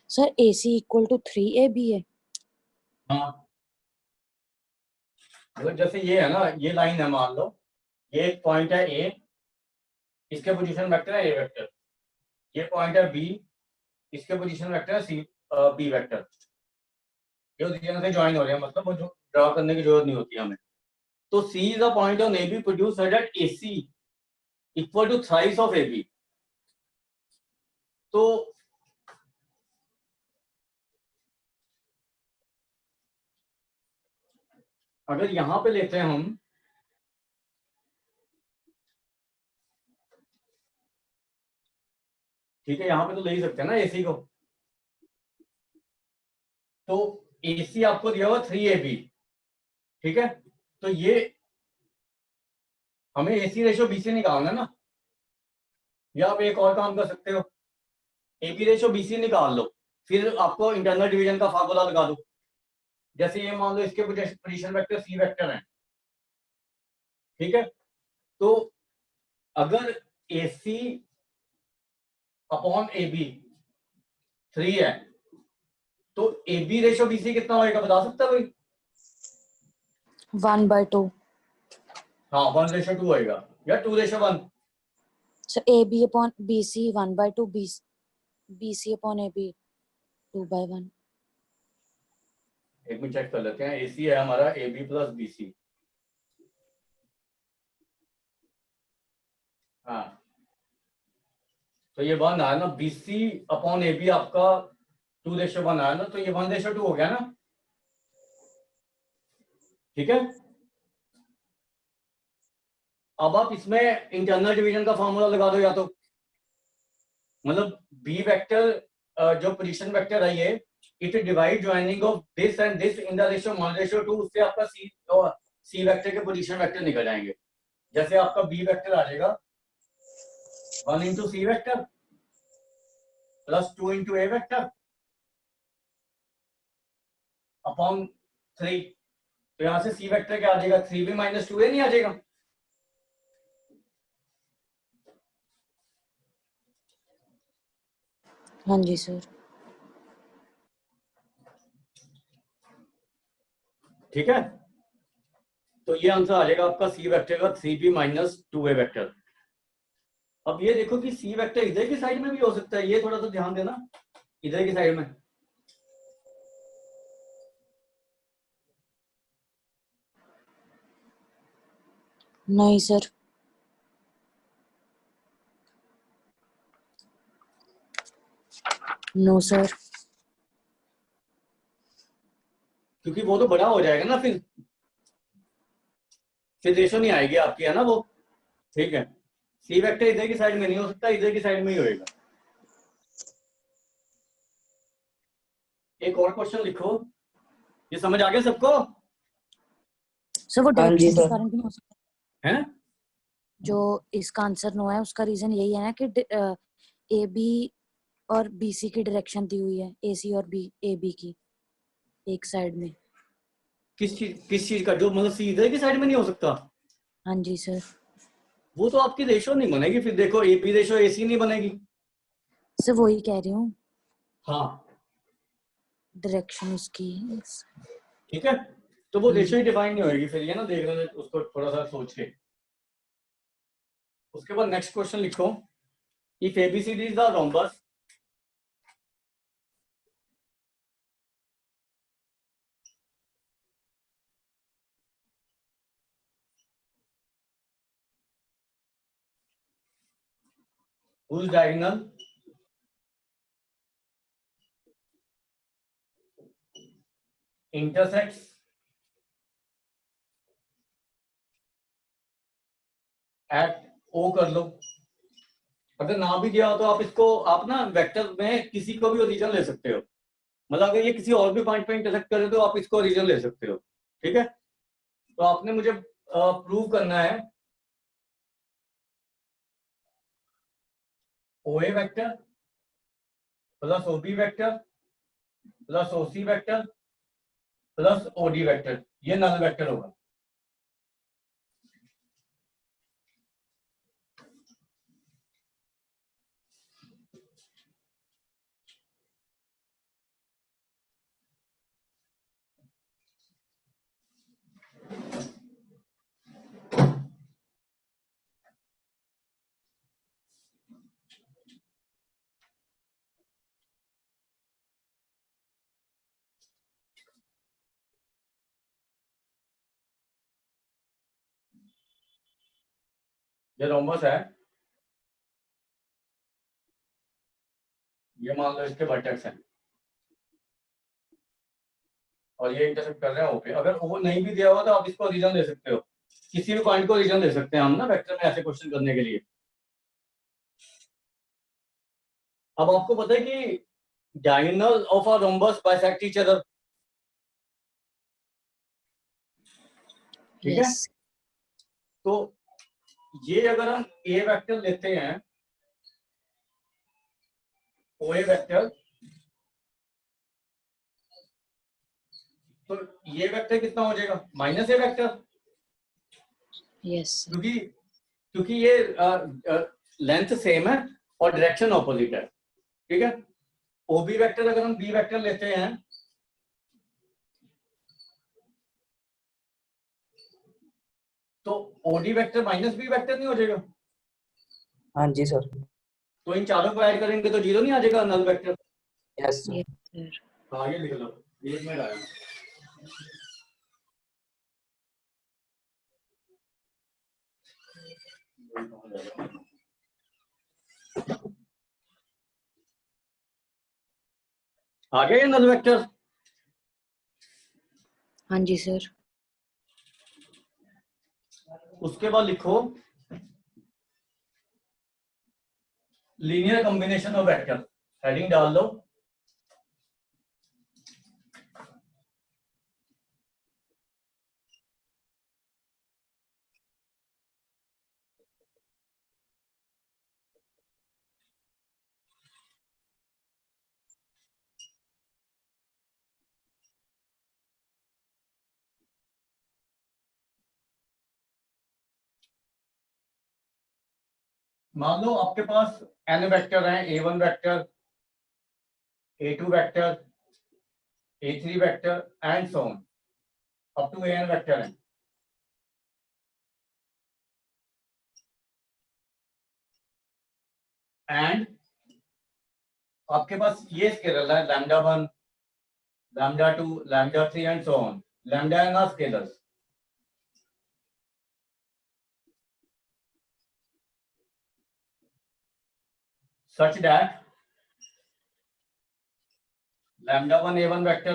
Sir AC equal to 3AB है। हाँ, मतलब जैसे ये है ना, ये लाइन है मान लो, ये एक पॉइंट है ए, इसके पोजीशन वेक्टर है ए वेक्टर। ये पॉइंट है बी, इसके पोजीशन वेक्टर है सी बी वेक्टर। ये दोनों से ज्वाइन हो रहे हैं, मतलब वो जो ड्रा करने की जरूरत नहीं होती हमें। तो C is a point on AB produced such that AC equal to thrice of AB. तो अगर यहां पे लेते हैं हम, ठीक है, यहां पे तो ले ही सकते हैं ना AC को। तो AC आपको दिया हुआ 3AB, ठीक है, तो ये हमें AC रेशो BC निकालना है ना, या आप एक और काम कर सकते हो, AB रेशो BC निकाल लो, फिर आपको इंटरनल डिवीजन का फार्मूला लगा दो। जैसे ये मान लो इसके पोजीशन वेक्टर C वेक्टर है, ठीक है, तो अगर AC अपॉन AB 3 है, तो AB रेशो BC कितना होएगा बता सकता है कोई? 1/2। हाँ, 1:2 होएगा या 2:1। Sir AB upon BC 1/2, BC upon AB 2/1। एक मिनट चेक कर लेते हैं। AC है हमारा AB प्लस BC। हाँ, तो ये 1 आया ना, BC अपॉन AB आपका 2:1 आया ना, तो ये 1:2 हो गया ना, ठीक है। अब आप इसमें इंटरनल डिवीजन का फॉर्मूला लगा दो, या तो मतलब बी वेक्टर जो पोजीशन वेक्टर है ये, it divide joining of this and this in the ratio 1:2, उससे आपका सी वेक्टर के पोजीशन वेक्टर निकल जाएंगे। जैसे आपका बी वेक्टर आ जाएगा 1 into C vector plus 2 into a vector upon 3। तो यहां से सी वेक्टर क्या आ जाएगा, 3b माइनस 2a नहीं आ जाएगा। हाँ जी सर। ठीक है, तो ये आंसर आ जाएगा आपका सी वेक्टर का 3b माइनस 2a वेक्टर। अब ये देखो कि सी वेक्टर इधर की साइड में भी हो सकता है, ये थोड़ा सा ध्यान देना, इधर की साइड में। नहीं सर। No sir. क्योंकि वो तो बड़ा हो जाएगा ना, फिर रेशो नहीं आएगी आपकी, है ना वो। ठीक है, सी वेक्टर इधर की साइड में नहीं हो सकता, इधर की साइड में ही होएगा। एक और क्वेश्चन लिखो, ये समझ आ गया सबको? सर वो हाँ जी डायरेक्शन के सर। कारण भी हो सकता है। हैं? जो इसका आंसर नो है उसका रीजन यही है ना कि ए बी और बी सी की डायरेक्शन दी हुई है, ए सी और बी ए बी की एक साइड में। किस चीज का, जो मतलब सी इधर की साइड में नहीं हो सकता? हाँ जी सर। वो तो आपकी रेशो नहीं बनेगी, फिर देखो ए बी रेशो ए सी नहीं बनेगी। सर वही कह रही हूँ, हाँ डायरेक्शन उसकी। ठीक है, तो वो हाँ रेशो जी। ही डिफाइन नहीं होगी फिर, ये ना देख लेना उसको थोड़ा सा सोच के। उसके बाद नेक्स्ट क्वेश्चन लिखो, if ABCD is the rhombus whose diagonal intersects at O कर लो। अगर ना भी दिया हो तो आप इसको, आप ना वेक्टर में किसी को भी ओरिजिन ले सकते हो, मतलब अगर ये किसी और भी पॉइंट पे इंटरसेक्ट करे तो आप इसको ओरिजिन ले सकते हो। ठीक है, तो आपने मुझे प्रूव करना है O A vector plus O B vector plus O C vector plus O D vector, ये नल वेक्टर होगा। ये रोम्बस है, ये मान लो इसके वर्टेक्स हैं और ये इंटरसेक्ट कर रहे हैं ओके। अगर वो नहीं भी दिया हुआ तो आप इसको ओरिजिन ले सकते हो, किसी भी पॉइंट को ओरिजिन ले सकते हैं हम ना वेक्टर में ऐसे क्वेश्चन करने के लिए। अब आपको पता है कि diagonal of a rhombus bisect each other. ठीक है, यस। तो ये अगर हम ए वेक्टर लेते हैं, ओ ए वेक्टर, तो ये वेक्टर कितना हो जाएगा, माइनस ए वेक्टर, यस। क्योंकि क्योंकि ये लेंथ सेम है और डायरेक्शन ऑपोजिट है। ठीक है, ओ बी वेक्टर अगर हम बी वेक्टर लेते हैं तो OD vector minus b vector नहीं हो जाएगा? हाँ जी सर। तो इन चारों को ऐड करेंगे तो जीरो नहीं आ जाएगा null vector? Yes sir. Yes sir. हाँ ये लिख लो, एक मिनट आया। आ गया ये नल वेक्टर? हाँ जी सर। उसके बाद लिखो linear combination of vector, heading डाल दो। मान लो आपके पास n वेक्टर हैं, a1 vector, a2 vector, a3 vector and so on up to an vector है। एंड आपके पास ये स्केलर है λ1, λ2, λ3 and so on. Lambda n are scalars. such that λ1 a1 vector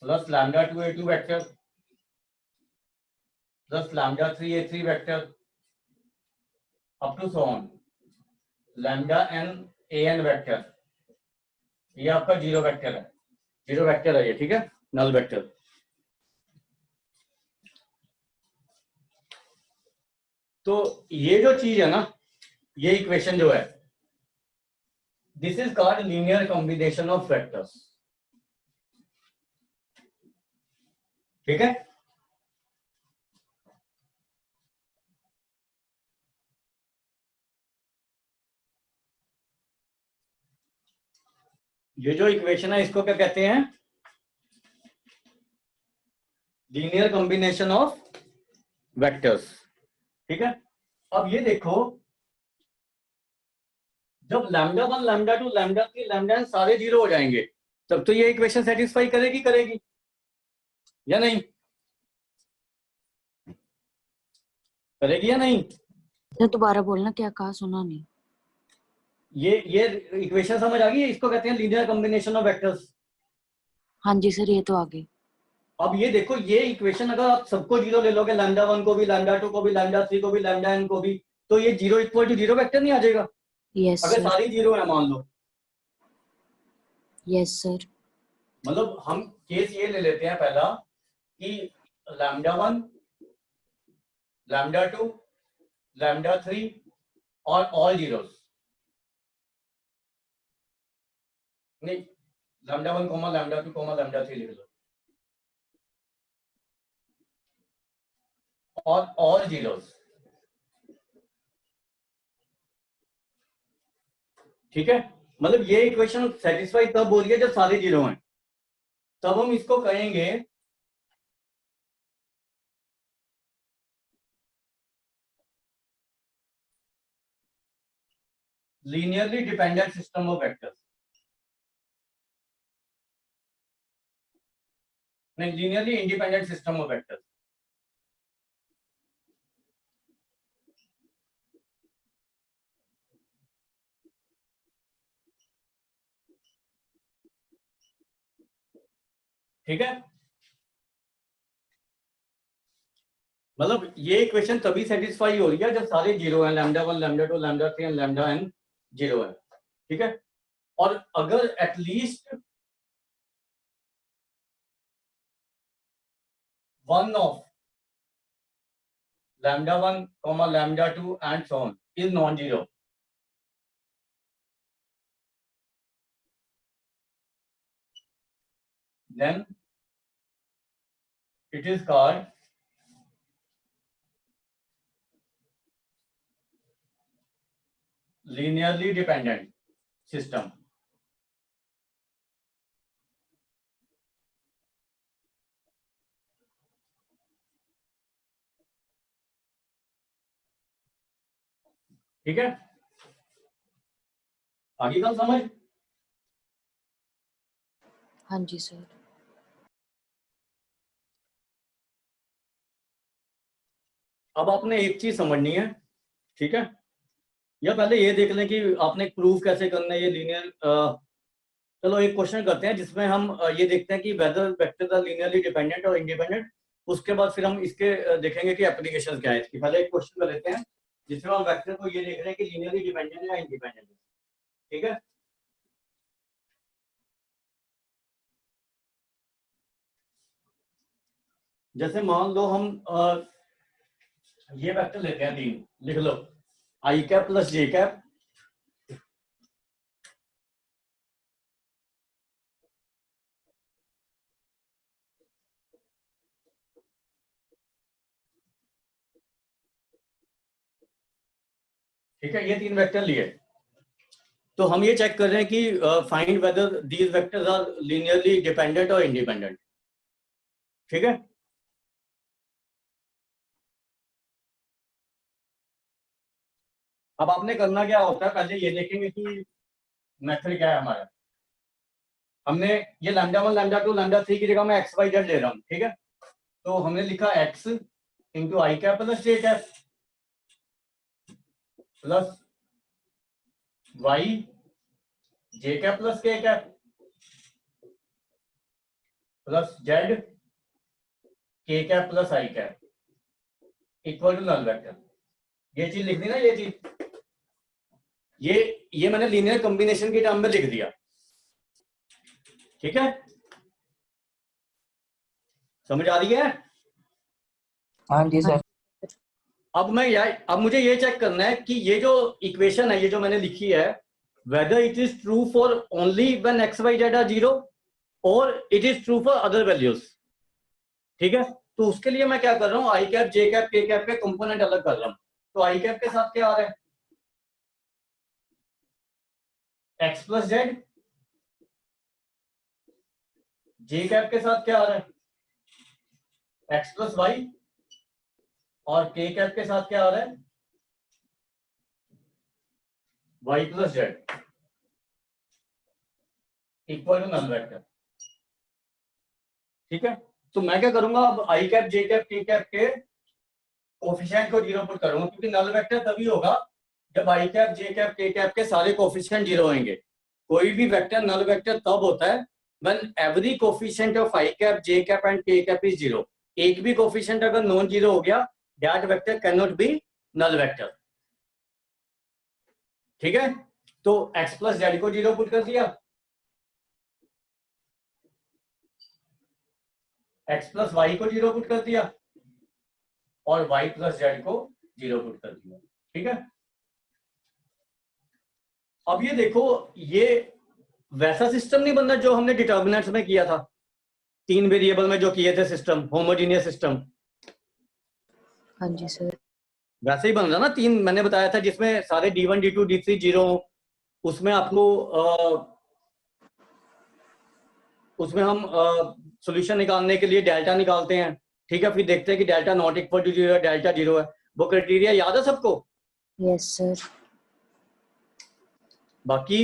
plus λ2 a2 vector plus λ3 a3 vector up to so on lambda n an vector, ये आपका zero vector है, zero vector है ये, ठीक है, नल वेक्टर। तो ये जो चीज है ना, ये इक्वेशन जो है, this is called linear combination of vectors, ठीक है। ये जो इक्वेशन है इसको क्या कहते हैं? लीनियर कॉम्बिनेशन ऑफ वेक्टर्स, ठीक है। अब ये देखो, जब λ1, λ2, λ3, λn सारे जीरो हो जाएंगे तब तो ये इक्वेशन सेटिस्फाई करेगी या नहीं? करेगी या नहीं? तो दोबारा बोलना, क्या कहा, सुना नहीं। ये इक्वेशन समझ आ गई? इसको कहते हैं लीनियर कॉम्बिनेशन ऑफ वेक्टर्स। हाँ जी सर, ये तो आगे। अब ये देखो, ये इक्वेशन अगर आप सबको जीरो ले लोगे, λ1 को भी, λ2 को भी, λ3 को भी, λn को भी, तो ये zero equal to zero vector नहीं आ जाएगा? यस अगर सर। सारी जीरो है मान लो। Yes sir. मतलब हम केस ये ले लेते हैं पहला कि λ1, λ2, λ3 और ऑल जीरोस, नहीं λ1, λ2, λ3 लिख लो, और ऑल जीरोस, ठीक है। मतलब ये इक्वेशन सेटिस्फाई तब हो रही है जब सारे जीरो हैं, तब हम इसको कहेंगे linearly dependent system of vectors, नहीं linearly independent system of vectors. ठीक है, मतलब ये इक्वेशन तभी सेटिस्फाई हो रही है जब सारे जीरो हैं, λ1, λ2, λ3 एंड λn जीरो है, ठीक है। और अगर at least one of λ1, λ2 and so on is non-zero, then it is called linearly dependent system, ठीक है। आगे का समझ? हाँ जी सर। अब आपने एक चीज समझनी है, ठीक है, या पहले ये देख लें कि आपने प्रूफ कैसे करना है ये लीनियर। चलो एक क्वेश्चन करते हैं जिसमें हम ये देखते हैं कि whether vectors are linearly dependent और इंडिपेंडेंट, उसके बाद फिर हम इसके देखेंगे कि एप्लीकेशन क्या है इसकी। पहले एक क्वेश्चन कर लेते हैं जिसमें हम वेक्टर को ये देख रहे हैं कि लीनियरली डिपेंडेंट है या इंडिपेंडेंट है। ठीक है, जैसे मान लो हम ये वेक्टर लेते हैं 3, लिख लो आई कैप प्लस जे कैप ठीक है, ये 3 वेक्टर लिए। तो हम ये चेक कर रहे हैं कि find whether these vectors are linearly dependent और इंडिपेंडेंट। ठीक है, अब आपने करना क्या होता है, पहले ये देखेंगे कि मेथड क्या है हमारा। हमने ये λ1 λ2 λ3 की जगह मैं एक्स वाई जेड ले रहा हूँ। ठीक है, तो हमने लिखा x into i cap plus j cap plus y j cap plus k cap plus z k cap plus i cap equal to null vector. ये चीज लिख दी ना, ये चीज ये मैंने लीनियर कॉम्बिनेशन के टर्म में लिख दिया। ठीक है, समझ आ रही है? हाँ जी सर। अब मुझे ये चेक करना है कि ये जो इक्वेशन है, ये जो मैंने लिखी है, whether it is true for only when x y z are 0 or it is true for other values। ठीक है, तो उसके लिए मैं क्या कर रहा हूं, आई cap j cap k cap के कंपोनेंट अलग कर रहा हूं। तो आई कैप के साथ क्या आ रहा है, x प्लस जेड, जे कैप के साथ क्या आ रहा है, x प्लस वाई, और के कैप के साथ क्या आ रहा है, y plus z equal to null vector. ठीक है, तो मैं क्या करूंगा, अब i cap j cap k cap के कोफिशिएंट को 0 पुट करूंगा, क्योंकि नल वेक्टर तभी होगा जब आई cap j cap k cap के सारे कोफिशिएंट 0 होंगे। कोई भी वेक्टर नल वेक्टर तब होता है when every coefficient of i cap j cap and k cap is 0। एक भी कोफिशिएंट अगर नॉन जीरो हो गया, that vector cannot be null vector। ठीक है, तो x प्लस जेड को 0 पुट कर दिया, x प्लस वाई को 0 पुट कर दिया, और y प्लस जेड को 0 पुट कर दिया। ठीक है, अब ये देखो, ये वैसा सिस्टम नहीं बन रहा जो हमने डिटर्मिनेंट्स में किया था, 3 वेरिएबल में जो किए थे सिस्टम, होमोजेनियस सिस्टम। हाँ जी सर। वैसे ही बन रहा ना, 3 मैंने बताया था जिसमें सारे d1 d2 d3 0। उसमें आपको उसमें हम सॉल्यूशन निकालने के लिए डेल्टा निकालते हैं। ठीक है, फिर देखते हैं कि डेल्टा नॉट इक्वल टू 0 है, डेल्टा 0 है। वो क्राइटेरिया याद है सबको? Yes sir. बाकी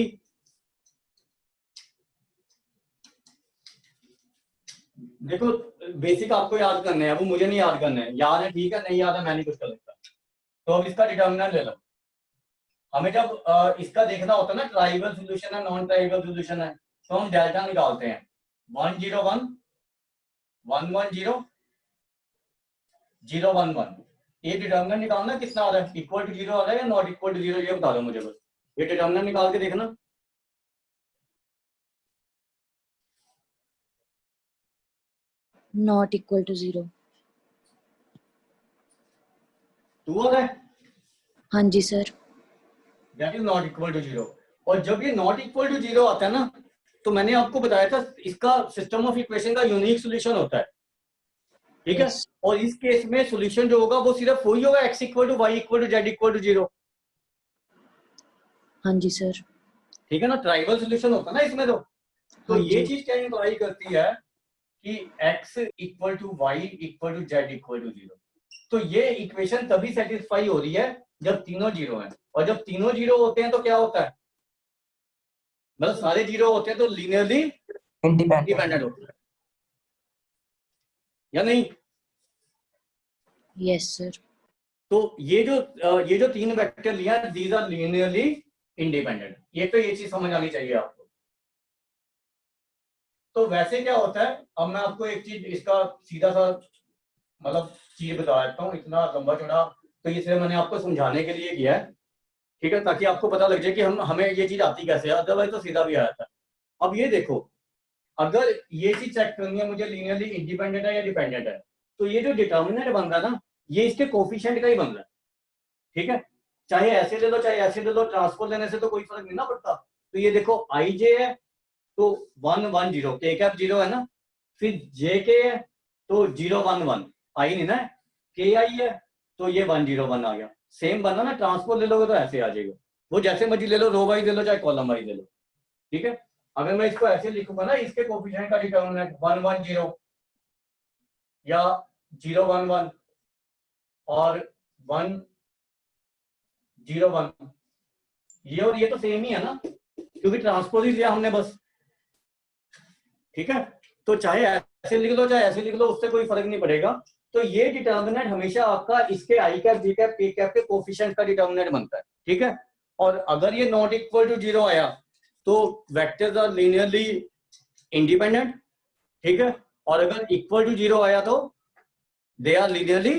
देखो, बेसिक आपको याद करने हैं, वो मुझे नहीं याद करने हैं। याद है ठीक है, नहीं याद है मैं नहीं कुछ कर सकता। तो अब इसका डिटर्मिनेंट ले लो। हमें जब इसका देखना होता है ना, ट्राइवल सॉल्यूशन है नॉन ट्राइवल सॉल्यूशन है, तो हम डेल्टा निकालते हैं 1 0 1 1 1 0 0 1 1। ये डिटर्मिनेंट निकालना कितना आ रहा है, इक्वल टू 0 आ रहा है या नॉट इक्वल टू 0, ये बता दो मुझे बस। ये डिटर्मिनेंट निकाल के देखना। Not equal to 0। 2 आ रहा है, हाँ जी sir. That is not equal to 0। और जब ये नॉट इक्वल टू 0 आता है ना, तो मैंने आपको बताया था इसका सिस्टम ऑफ इक्वेशन का यूनिक सॉल्यूशन होता है। ठीक है, Yes. और इस केस में सॉल्यूशन जो होगा वो सिर्फ वही होगा, x equal to y equal to z equal to 0। हाँ जी सर। ठीक है ना, ट्राइवल सॉल्यूशन होता है ना इसमें। तो हाँ ये जी। चीज क्या इंप्लाई करती है कि x equal to y equal to z equal to 0। तो ये इक्वेशन तभी सेटिस्फाई हो रही है जब तीनों 0 हैं। और जब तीनों 0 होते हैं तो क्या होता है, मतलब सारे 0 होते हैं तो लीनियरली इंडिपेंडेंट होता है, या नहीं? Yes sir. तो ये जो 3 वेक्टर लिया, दीज आर लीनियरली इंडिपेंडेंट। ये तो ये चीज समझ आनी चाहिए आपको। तो वैसे क्या होता है, अब मैं आपको एक चीज इसका सीधा सा मतलब चीज बता देता हूँ। इतना लंबा चौड़ा तो इसलिए मैंने आपको समझाने के लिए किया है, ठीक है, ताकि आपको पता लग जाए कि हमें ये चीज आती कैसे है, अदरवाइज तो सीधा भी आया था। अब ये देखो, अगर ये चीज चेक करनी है मुझे लीनियरली इंडिपेंडेंट है या डिपेंडेंट है, तो ये जो डिटर्मिनेंट बन रहा है ना, ये इसके कोफिशिएंट का ही बन रहा है, ठीक है, चाहे ऐसे ले लो चाहे ऐसे ले लो, ट्रांसपोज लेने से तो कोई फर्क नहीं ना पड़ता। तो ये देखो आई जे है तो 1 1 0, के कैप 0 है ना, फिर जे के है तो 0 1 1, आई नहीं ना, के आई है तो ये 1 0 1 आ गया, सेम बना ना, ट्रांसपोज ले लोगे तो ऐसे आ जाएगा, वो जैसे मर्जी ले लो, रो वाइज ले लो चाहे कॉलम वाइज ले लो, ठीक है। अगर मैं इसको ऐसे लिखूंगा ना, इसके कोफिशिएंट का डिटर्मिनेंट 1 1 0 या 0 1 1 और 1 0 1, ये और ये तो सेम ही है ना, क्योंकि ट्रांसपोज ही लिया हमने बस, ठीक है। तो चाहे ऐसे लिख लो चाहे ऐसे लिख लो, उससे कोई फर्क नहीं पड़ेगा। तो ये डिटर्मिनेंट हमेशा आपका इसके आई कैप जी कैप के कैप के कोफिशिएंट का डिटर्मिनेंट बनता है, ठीक है। और अगर ये नॉट इक्वल टू 0 आया तो वेक्टर्स आर लीनियरली इंडिपेंडेंट, ठीक है, और अगर इक्वल टू 0 आया तो दे आर लीनियरली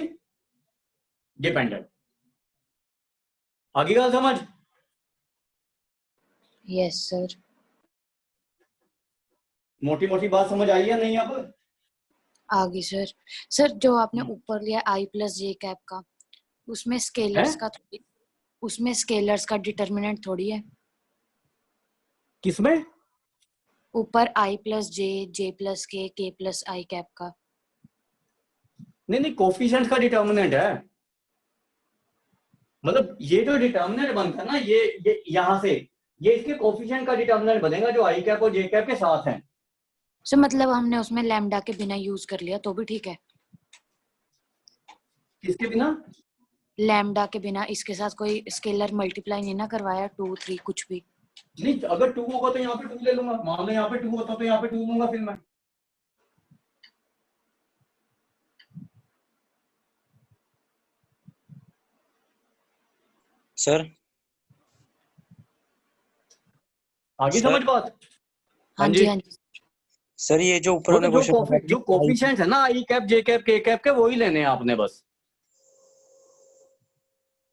डिपेंडेंट। आगे गल समझ? Yes sir. मोटी मोटी बात समझ आई है नहीं अब? आगे सर। सर जो आपने ऊपर लिया आई प्लस जे कैप का, उसमें स्केलर्स का उसमें स्केलर्स का डिटर्मिनेंट थोड़ी है। किसमें? ऊपर आई प्लस जे प्लस के प्लस आई कैप का। नहीं नहीं, कोफिशिएंट का डिटर्मिनेंट है, मतलब ये जो डिटर्मिनेंट बनता है ना, ये यहां से ये इसके कोफिशिएंट का डिटर्मिनेंट बनेगा जो आई कैप और जे कैप के साथ है। सर मतलब हमने उसमें लैम्डा के बिना यूज कर लिया तो भी ठीक है? किसके बिना? लैम्डा के बिना, इसके साथ कोई स्केलर मल्टीप्लाई नहीं ना करवाया, 2 3 कुछ भी? नहीं, अगर 2 होगा तो यहाँ पे 2 ले लूंगा, मान लो यहाँ पे 2 होता तो यहाँ पे 2 लूंगा फिर मैं। सर आगे समझ बात? हाँ जी हाँ जी। सर ये जो ऊपर वो वाला तो क्वेश्चन जो कोफिशिएंट है ना, आई cap j cap k cap के, वो ही लेने हैं आपने बस।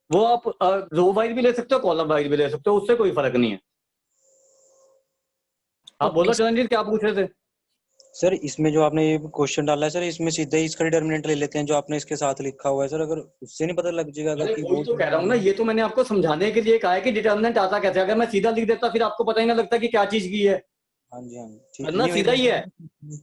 वो आप रो वाइज भी ले सकते हो कॉलम वाइज भी ले सकते हो, उससे कोई फर्क नहीं है। आप बोलो चरणजीत क्या पूछ रहे थे? सर इसमें जो आपने ये क्वेश्चन डाला है सर, इसमें सीधा ही इसका डिटर्मिनेंट ले लेते हैं जो आपने इसके साथ लिखा हुआ है सर, अगर उससे नहीं पता लग जाएगा अरे कि वही तो कह रहा हूँ ना, ये तो मैंने आपको समझाने के लिए कहा है कि डिटर्मिनेंट आता कैसे। अगर मैं सीधा लिख देता फिर आपको पता ही ना लगता कि क्या चीज की है। हाँ जी ठीक वरना सीधा ही है,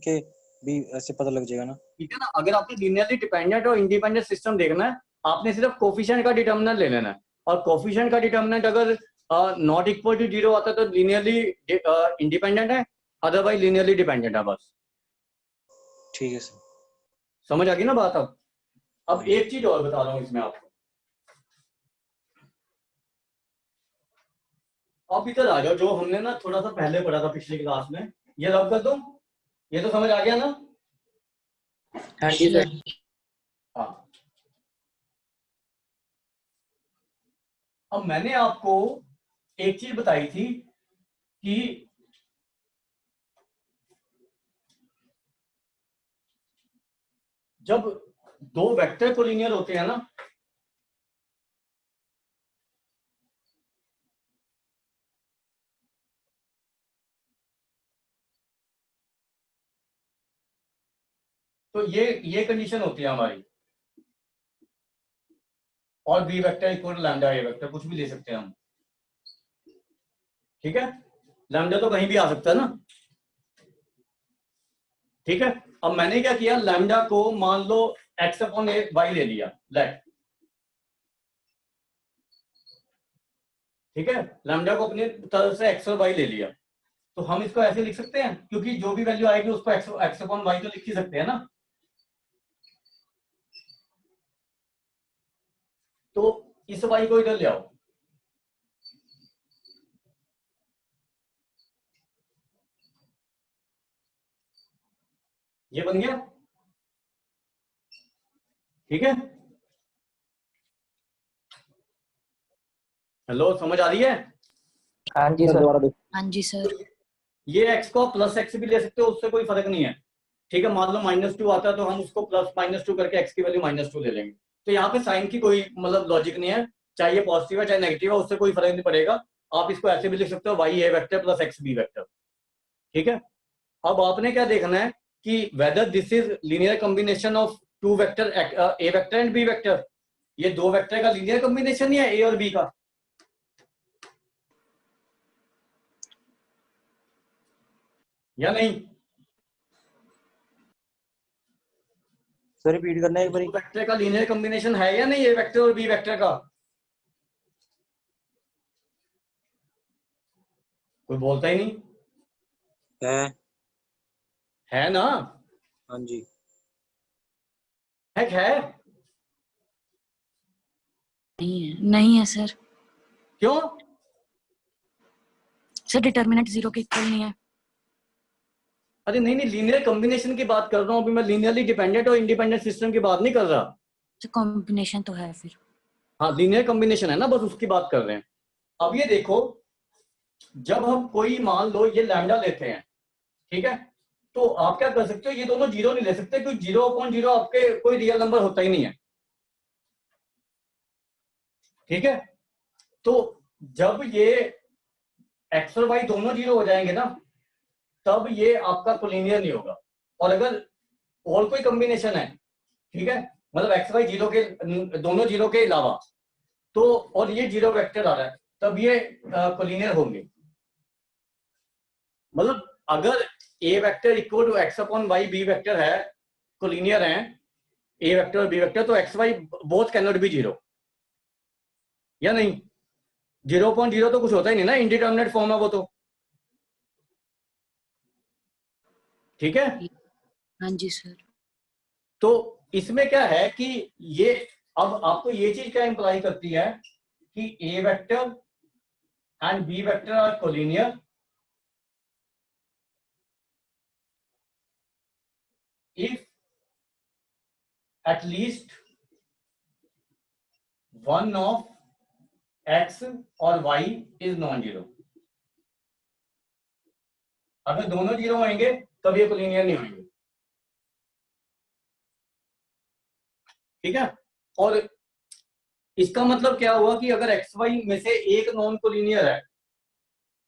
के भी ऐसे पता लग जाएगा ना, ठीक है ना। अगर आपको लीनियरली डिपेंडेंट और इंडिपेंडेंट सिस्टम देखना है, आपने सिर्फ कोफिशिएंट का डिटर्मिनेंट ले लेना है, और कोफिशिएंट का डिटर्मिनेंट अगर नॉट इक्वल टू 0 आता है तो लीनियरली इंडिपेंडेंट है, अदरवाइज लीनियरली डिपेंडेंट है, बस। ठीक है सर। समझ आ गई ना बात? अब एक चीज और बता रहा हूं इसमें आपको। अब इधर आ जाओ, जो हमने ना थोड़ा सा पहले पढ़ा था पिछली क्लास में, ये रब कर दो, ये तो समझ आ गया ना? हाँ जी सर। हाँ। अब मैंने आपको एक चीज बताई थी कि जब दो वेक्टर कोलिनियर होते हैं ना, तो ये कंडीशन होती है हमारी, और बी वेक्टर इक्वल लैम्डा ए वेक्टर, कुछ भी ले सकते हैं हम, ठीक है। लैम्डा तो कहीं भी आ सकता है ना, ठीक है। अब मैंने क्या किया, लैम्डा को मान लो एक्स अपॉन वाई ले लिया, लेट, ठीक है। लैम्डा को अपनी तरफ से एक्स और वाई ले लिया, तो हम इसको ऐसे लिख सकते हैं, क्योंकि जो भी वैल्यू आएगी उसको एक्स अपॉन वाई तो लिख ही सकते हैं ना। तो इस वाई को इधर ले आओ, ये बन गया, ठीक है। हेलो, समझ आ रही है? हाँ जी सर। हाँ जी सर। ये एक्स को प्लस एक्स भी ले सकते हो, उससे कोई फर्क नहीं है, ठीक है। मान लो -2 आता है तो हम उसको प्लस -2 करके एक्स की वैल्यू -2 ले लेंगे, तो यहाँ पे साइन की कोई मतलब लॉजिक नहीं है, चाहे ये पॉजिटिव है चाहे नेगेटिव है, उससे कोई फर्क नहीं पड़ेगा। आप इसको ऐसे भी लिख सकते हो y a vector plus x b vector, ठीक है। अब आपने क्या देखना है कि whether this is linear combination of two vector, a vector and b vector, ये दो वेक्टर का लीनियर कॉम्बिनेशन ही है ए और बी का, या नहीं? सर रिपीट करना है एक बार। दो वेक्टर का लीनियर कॉम्बिनेशन है या नहीं ए वेक्टर और बी वेक्टर का? कोई बोलता ही नहीं है ना? हाँ जी। है नहीं है सर। क्यों? सर डिटर्मिनेंट 0 के इक्वल नहीं है। अरे नहीं नहीं, लीनियर कॉम्बिनेशन की बात कर रहा हूं अभी मैं, लीनियरली डिपेंडेंट और इंडिपेंडेंट सिस्टम की बात नहीं कर रहा। तो कॉम्बिनेशन तो है फिर। हाँ लीनियर कॉम्बिनेशन है ना, बस उसकी बात कर रहे हैं। अब ये देखो, जब हम कोई मान लो ये लैम्डा लेते हैं, ठीक है, तो आप क्या कर सकते हो, ये दोनों जीरो नहीं ले सकते क्योंकि 0/0 आपके कोई रियल नंबर होता ही नहीं है, ठीक है। तो जब ये एक्स और वाई दोनों जीरो हो जाएंगे ना, तब ये आपका कोलिनियर नहीं होगा। और अगर और कोई कॉम्बिनेशन है, ठीक है, मतलब एक्स वाई जीरो के, दोनों जीरो के अलावा, तो और ये जीरो वेक्टर आ रहा है, तब ये कोलिनियर होंगे। मतलब अगर a vector equal to x upon y b vector है, कोलिनियर है ए वेक्टर और बी वेक्टर, तो x y both can not be zero, या नहीं? 0/0 तो कुछ होता ही नहीं ना, इंडिटरमिनेट फॉर्म है वो तो, ठीक है। हाँ जी सर। तो इसमें क्या है कि ये, अब आपको ये चीज क्या इंप्लाई करती है कि a vector and b vector are collinear if at least one of x और y is non-zero। अगर दोनों जीरो होंगे तब ये कोलिनियर नहीं होंगे, ठीक है। और इसका मतलब क्या हुआ कि अगर एक्स वाई में से एक नॉन कोलिनियर है,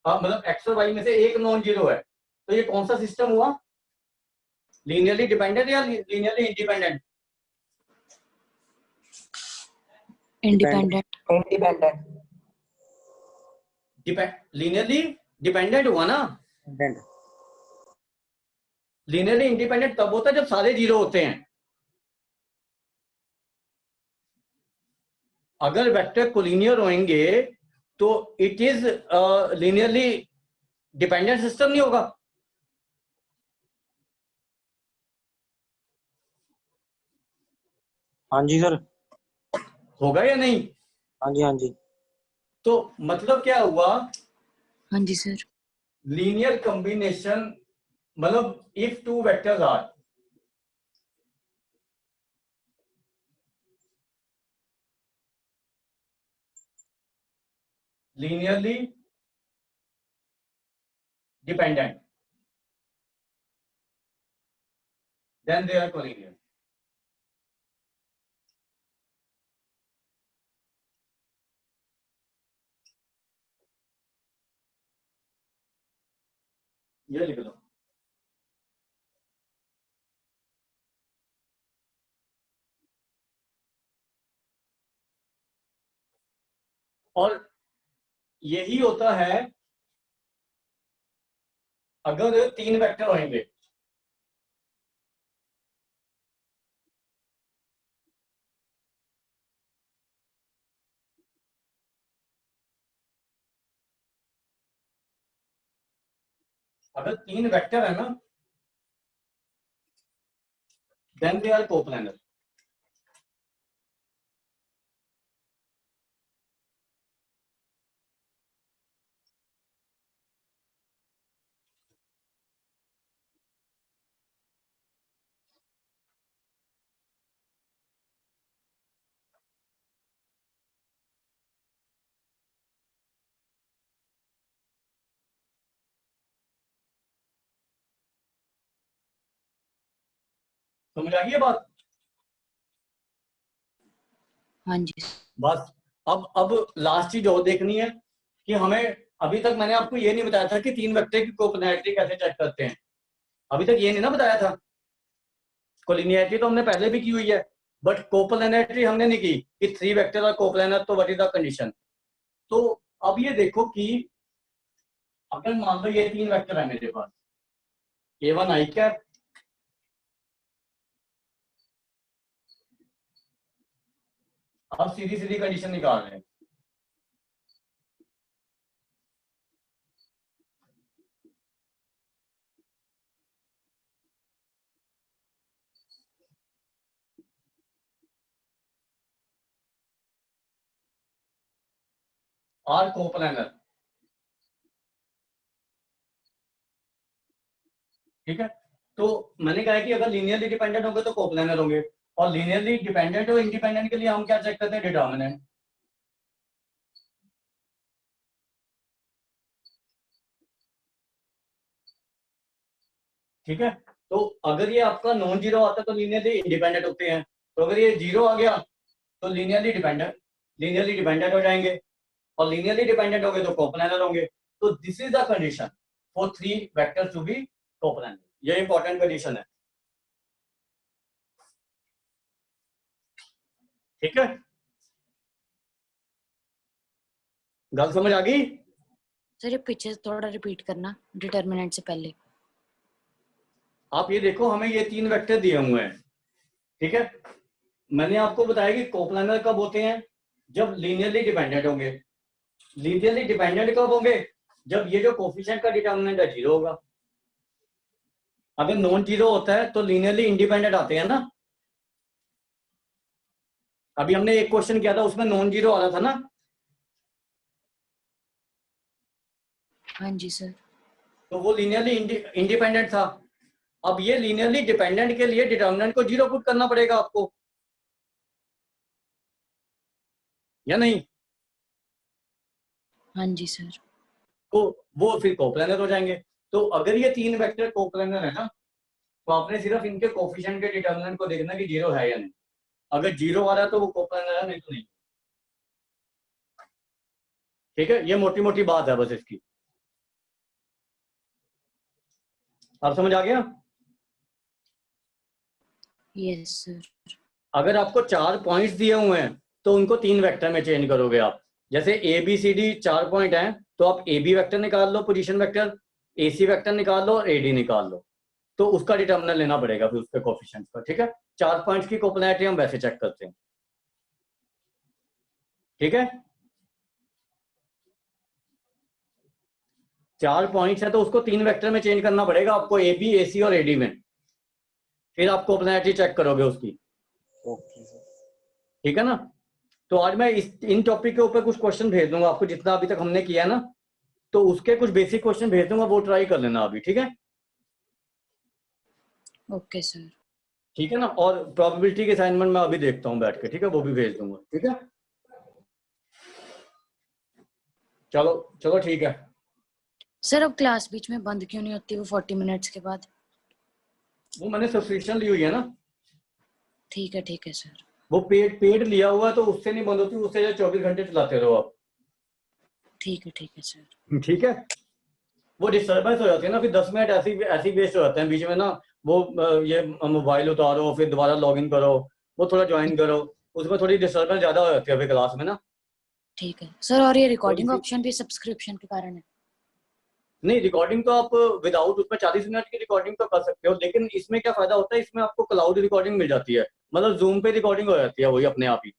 मतलब एक्स और वाई में से एक नॉन जीरो है, तो ये कौन सा सिस्टम हुआ, लीनियरली डिपेंडेंट या linearly independent? Independent. Linearly dependent हुआ ना। लीनियरली इंडिपेंडेंट तब होता है जब सारे जीरो होते हैं। अगर वेक्टर कोलिनियर होंगे तो it is linearly dependent system नहीं होगा। हाँ जी सर। होगा या नहीं? हाँ जी हाँ जी। तो मतलब क्या हुआ, हाँ जी सर। लीनियर कॉम्बिनेशन, मतलब if two vectors are linearly dependent then they are collinear। ये लिख लो। और यही होता है अगर तीन वेक्टर होंगे, अगर तीन वेक्टर है ना, then they are coplanar। समझ आ गई ये बात? हाँ जी बस अब लास्ट चीज और देखनी है कि हमें, अभी तक मैंने आपको ये नहीं बताया था कि 3 वेक्टर की कोप्लेनैरिटी कैसे चेक करते हैं, अभी तक ये नहीं ना बताया था। कोलिनियरिटी तो हमने पहले भी की हुई है, बट कोप्लेनैरिटी हमने नहीं की कि 3 वेक्टर आर कोप्लेनर, तो व्हाट इज द कंडीशन। तो अब ये देखो कि अगर मान लो ये 3 वेक्टर है मेरे पास, A1 i कैप, अब सीधी सीधी कंडीशन निकाल रहे हैं। आर कोप्लेनर, ठीक है। तो मैंने कहा है कि अगर लीनियरली डिपेंडेंट होंगे तो कोप्लेनर होंगे, और लीनियरली डिपेंडेंट और इंडिपेंडेंट के लिए हम क्या चेक करते हैं, डिटर्मिनेंट। ठीक है। तो अगर ये आपका नॉन जीरो आता है तो लीनियरली इंडिपेंडेंट होते हैं, तो अगर ये जीरो आ गया तो लीनियरली डिपेंडेंट हो जाएंगे, और लीनियरली डिपेंडेंट होंगे तो कोप्लेनर होंगे। तो this is the condition for 3 vectors to be coplanar, ये इंपॉर्टेंट कंडीशन है। ठीक है, गल समझ आ गई। सर ये पीछे से थोड़ा रिपीट करना, डिटर्मिनेंट से पहले। आप ये देखो, हमें ये 3 वेक्टर दिए हुए हैं, ठीक है। मैंने आपको बताया कि कोप्लेनर कब होते हैं, जब लीनियरली डिपेंडेंट होंगे। लीनियरली डिपेंडेंट कब होंगे, जब ये जो कोफिशिएंट का डिटर्मिनेंट है जीरो होगा। अगर नॉन जीरो होता है तो लीनियरली इंडिपेंडेंट आते हैं ना। अभी हमने एक क्वेश्चन किया था, उसमें नॉन जीरो आ रहा था ना। हाँ जी सर। तो वो लीनियरली इंडिपेंडेंट था। अब ये लीनियरली डिपेंडेंट के लिए डिटर्मिनेंट को जीरो पुट करना पड़ेगा आपको, या नहीं। हाँ जी सर। तो वो फिर कोप्लेनर हो जाएंगे। तो अगर ये 3 वेक्टर कोप्लेनर है ना, तो आपने सिर्फ इनके कोफिशिएंट के डिटर्मिनेंट को देखना कि जीरो है या नहीं। अगर जीरो आ रहा है तो वो कोप्लेनर है, नहीं तो नहीं। ठीक है, ये मोटी मोटी बात है बस इसकी। आप समझ आ गया। Yes sir. अगर आपको 4 पॉइंट्स दिए हुए हैं तो उनको 3 वेक्टर में चेंज करोगे आप। जैसे A B C D 4 point हैं, तो आप ए बी वेक्टर निकाल लो, position vector, A C vector निकाल लो और ए डी निकाल लो। तो उसका डिटर्मिनेंट लेना पड़ेगा फिर उसके कोफिशिएंट्स का। ठीक है, 4 पॉइंट्स की कोप्लेनैरिटी हम वैसे चेक करते हैं। ठीक है, 4 पॉइंट्स है तो उसको 3 वेक्टर में चेंज करना पड़ेगा आपको, ए बी, ए सी और ए डी में। फिर आप कोप्लेनैरिटी चेक करोगे उसकी। Okay sir. ठीक है ना। तो आज मैं इन टॉपिक के ऊपर कुछ क्वेश्चन भेज दूंगा आपको, जितना अभी तक हमने किया ना, तो उसके कुछ बेसिक क्वेश्चन भेज दूंगा, वो ट्राई कर लेना अभी। ठीक है, ओके सर। ठीक है ना। और प्रोबेबिलिटी के असाइनमेंट मैं अभी देखता हूँ बैठ के, ठीक है, वो भी भेज दूंगा। ठीक है, चलो चलो ठीक है। सर अब क्लास बीच में बंद क्यों नहीं होती वो 40 मिनट्स के बाद? वो मैंने सब्सक्रिप्शन ली हुई है ना, ठीक है सर। वो पेड लिया हुआ है, तो उससे नहीं बंद होती, उससे 24 घंटे चलाते रहो आप। ठीक है सर। ठीक है, वो डिस्टर्बेंस हो जाती है ना, फिर 10 मिनट ऐसी वेस्ट हो जाते हैं बीच में ना। वो ये मोबाइल उतारो, फिर दोबारा लॉग इन करो, वो थोड़ा ज्वाइन करो, उसमें थोड़ी डिस्टर्बेंस ज्यादा हो जाती है फिर क्लास में ना। ठीक है सर। और ये रिकॉर्डिंग सी ऑप्शन भी सब्सक्रिप्शन के कारण है? नहीं, रिकॉर्डिंग तो आप विदाउट उसमें 40 मिनट की रिकॉर्डिंग तो कर सकते हो, लेकिन इसमें क्या फायदा होता है, इसमें आपको क्लाउड रिकॉर्डिंग मिल जाती है, मतलब जूम पे रिकॉर्डिंग हो जाती है वही अपने आप ही।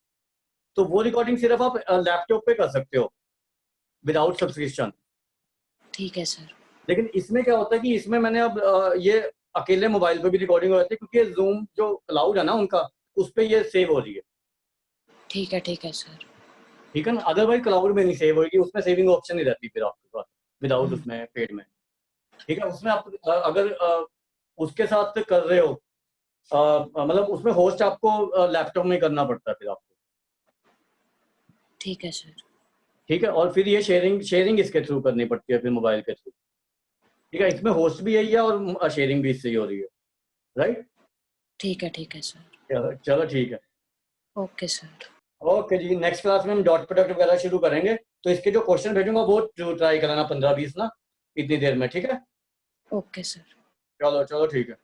तो वो रिकॉर्डिंग सिर्फ आप लैपटॉप पे कर सकते हो विदाउट सब्सक्रिप्शन। ठीक है सर। लेकिन इसमें क्या होता है कि इसमें मैंने अब ये अकेले मोबाइल पे भी रिकॉर्डिंग हो जाती है, क्योंकि जूम जो क्लाउड है ना उनका, उस पर ये सेव हो रही है। ठीक है सर। ठीक है ना, अदरवाइज क्लाउड में नहीं सेव होगी, उसमें सेविंग ऑप्शन नहीं रहती फिर आपके पास विदाउट उसमें पेड में। ठीक है, उसमें आप अगर उसके साथ कर रहे हो, मतलब उसमें होस्ट आपको लैपटॉप में करना पड़ता है फिर आपको। ठीक है सर। ठीक है, और फिर ये शेयरिंग इसके थ्रू करनी पड़ती है फिर मोबाइल के थ्रू। ठीक है, इसमें होस्ट भी यही है और शेयरिंग भी इससे ही हो रही है। राइट, ठीक है सर। चलो ठीक है। Okay sir. ओके जी, नेक्स्ट क्लास में हम डॉट प्रोडक्ट वगैरह शुरू करेंगे, तो इसके जो क्वेश्चन भेजूंगा वो ट्राई कराना 15-20 ना इतनी देर में, ठीक है? Okay sir. चलो चलो ठीक है।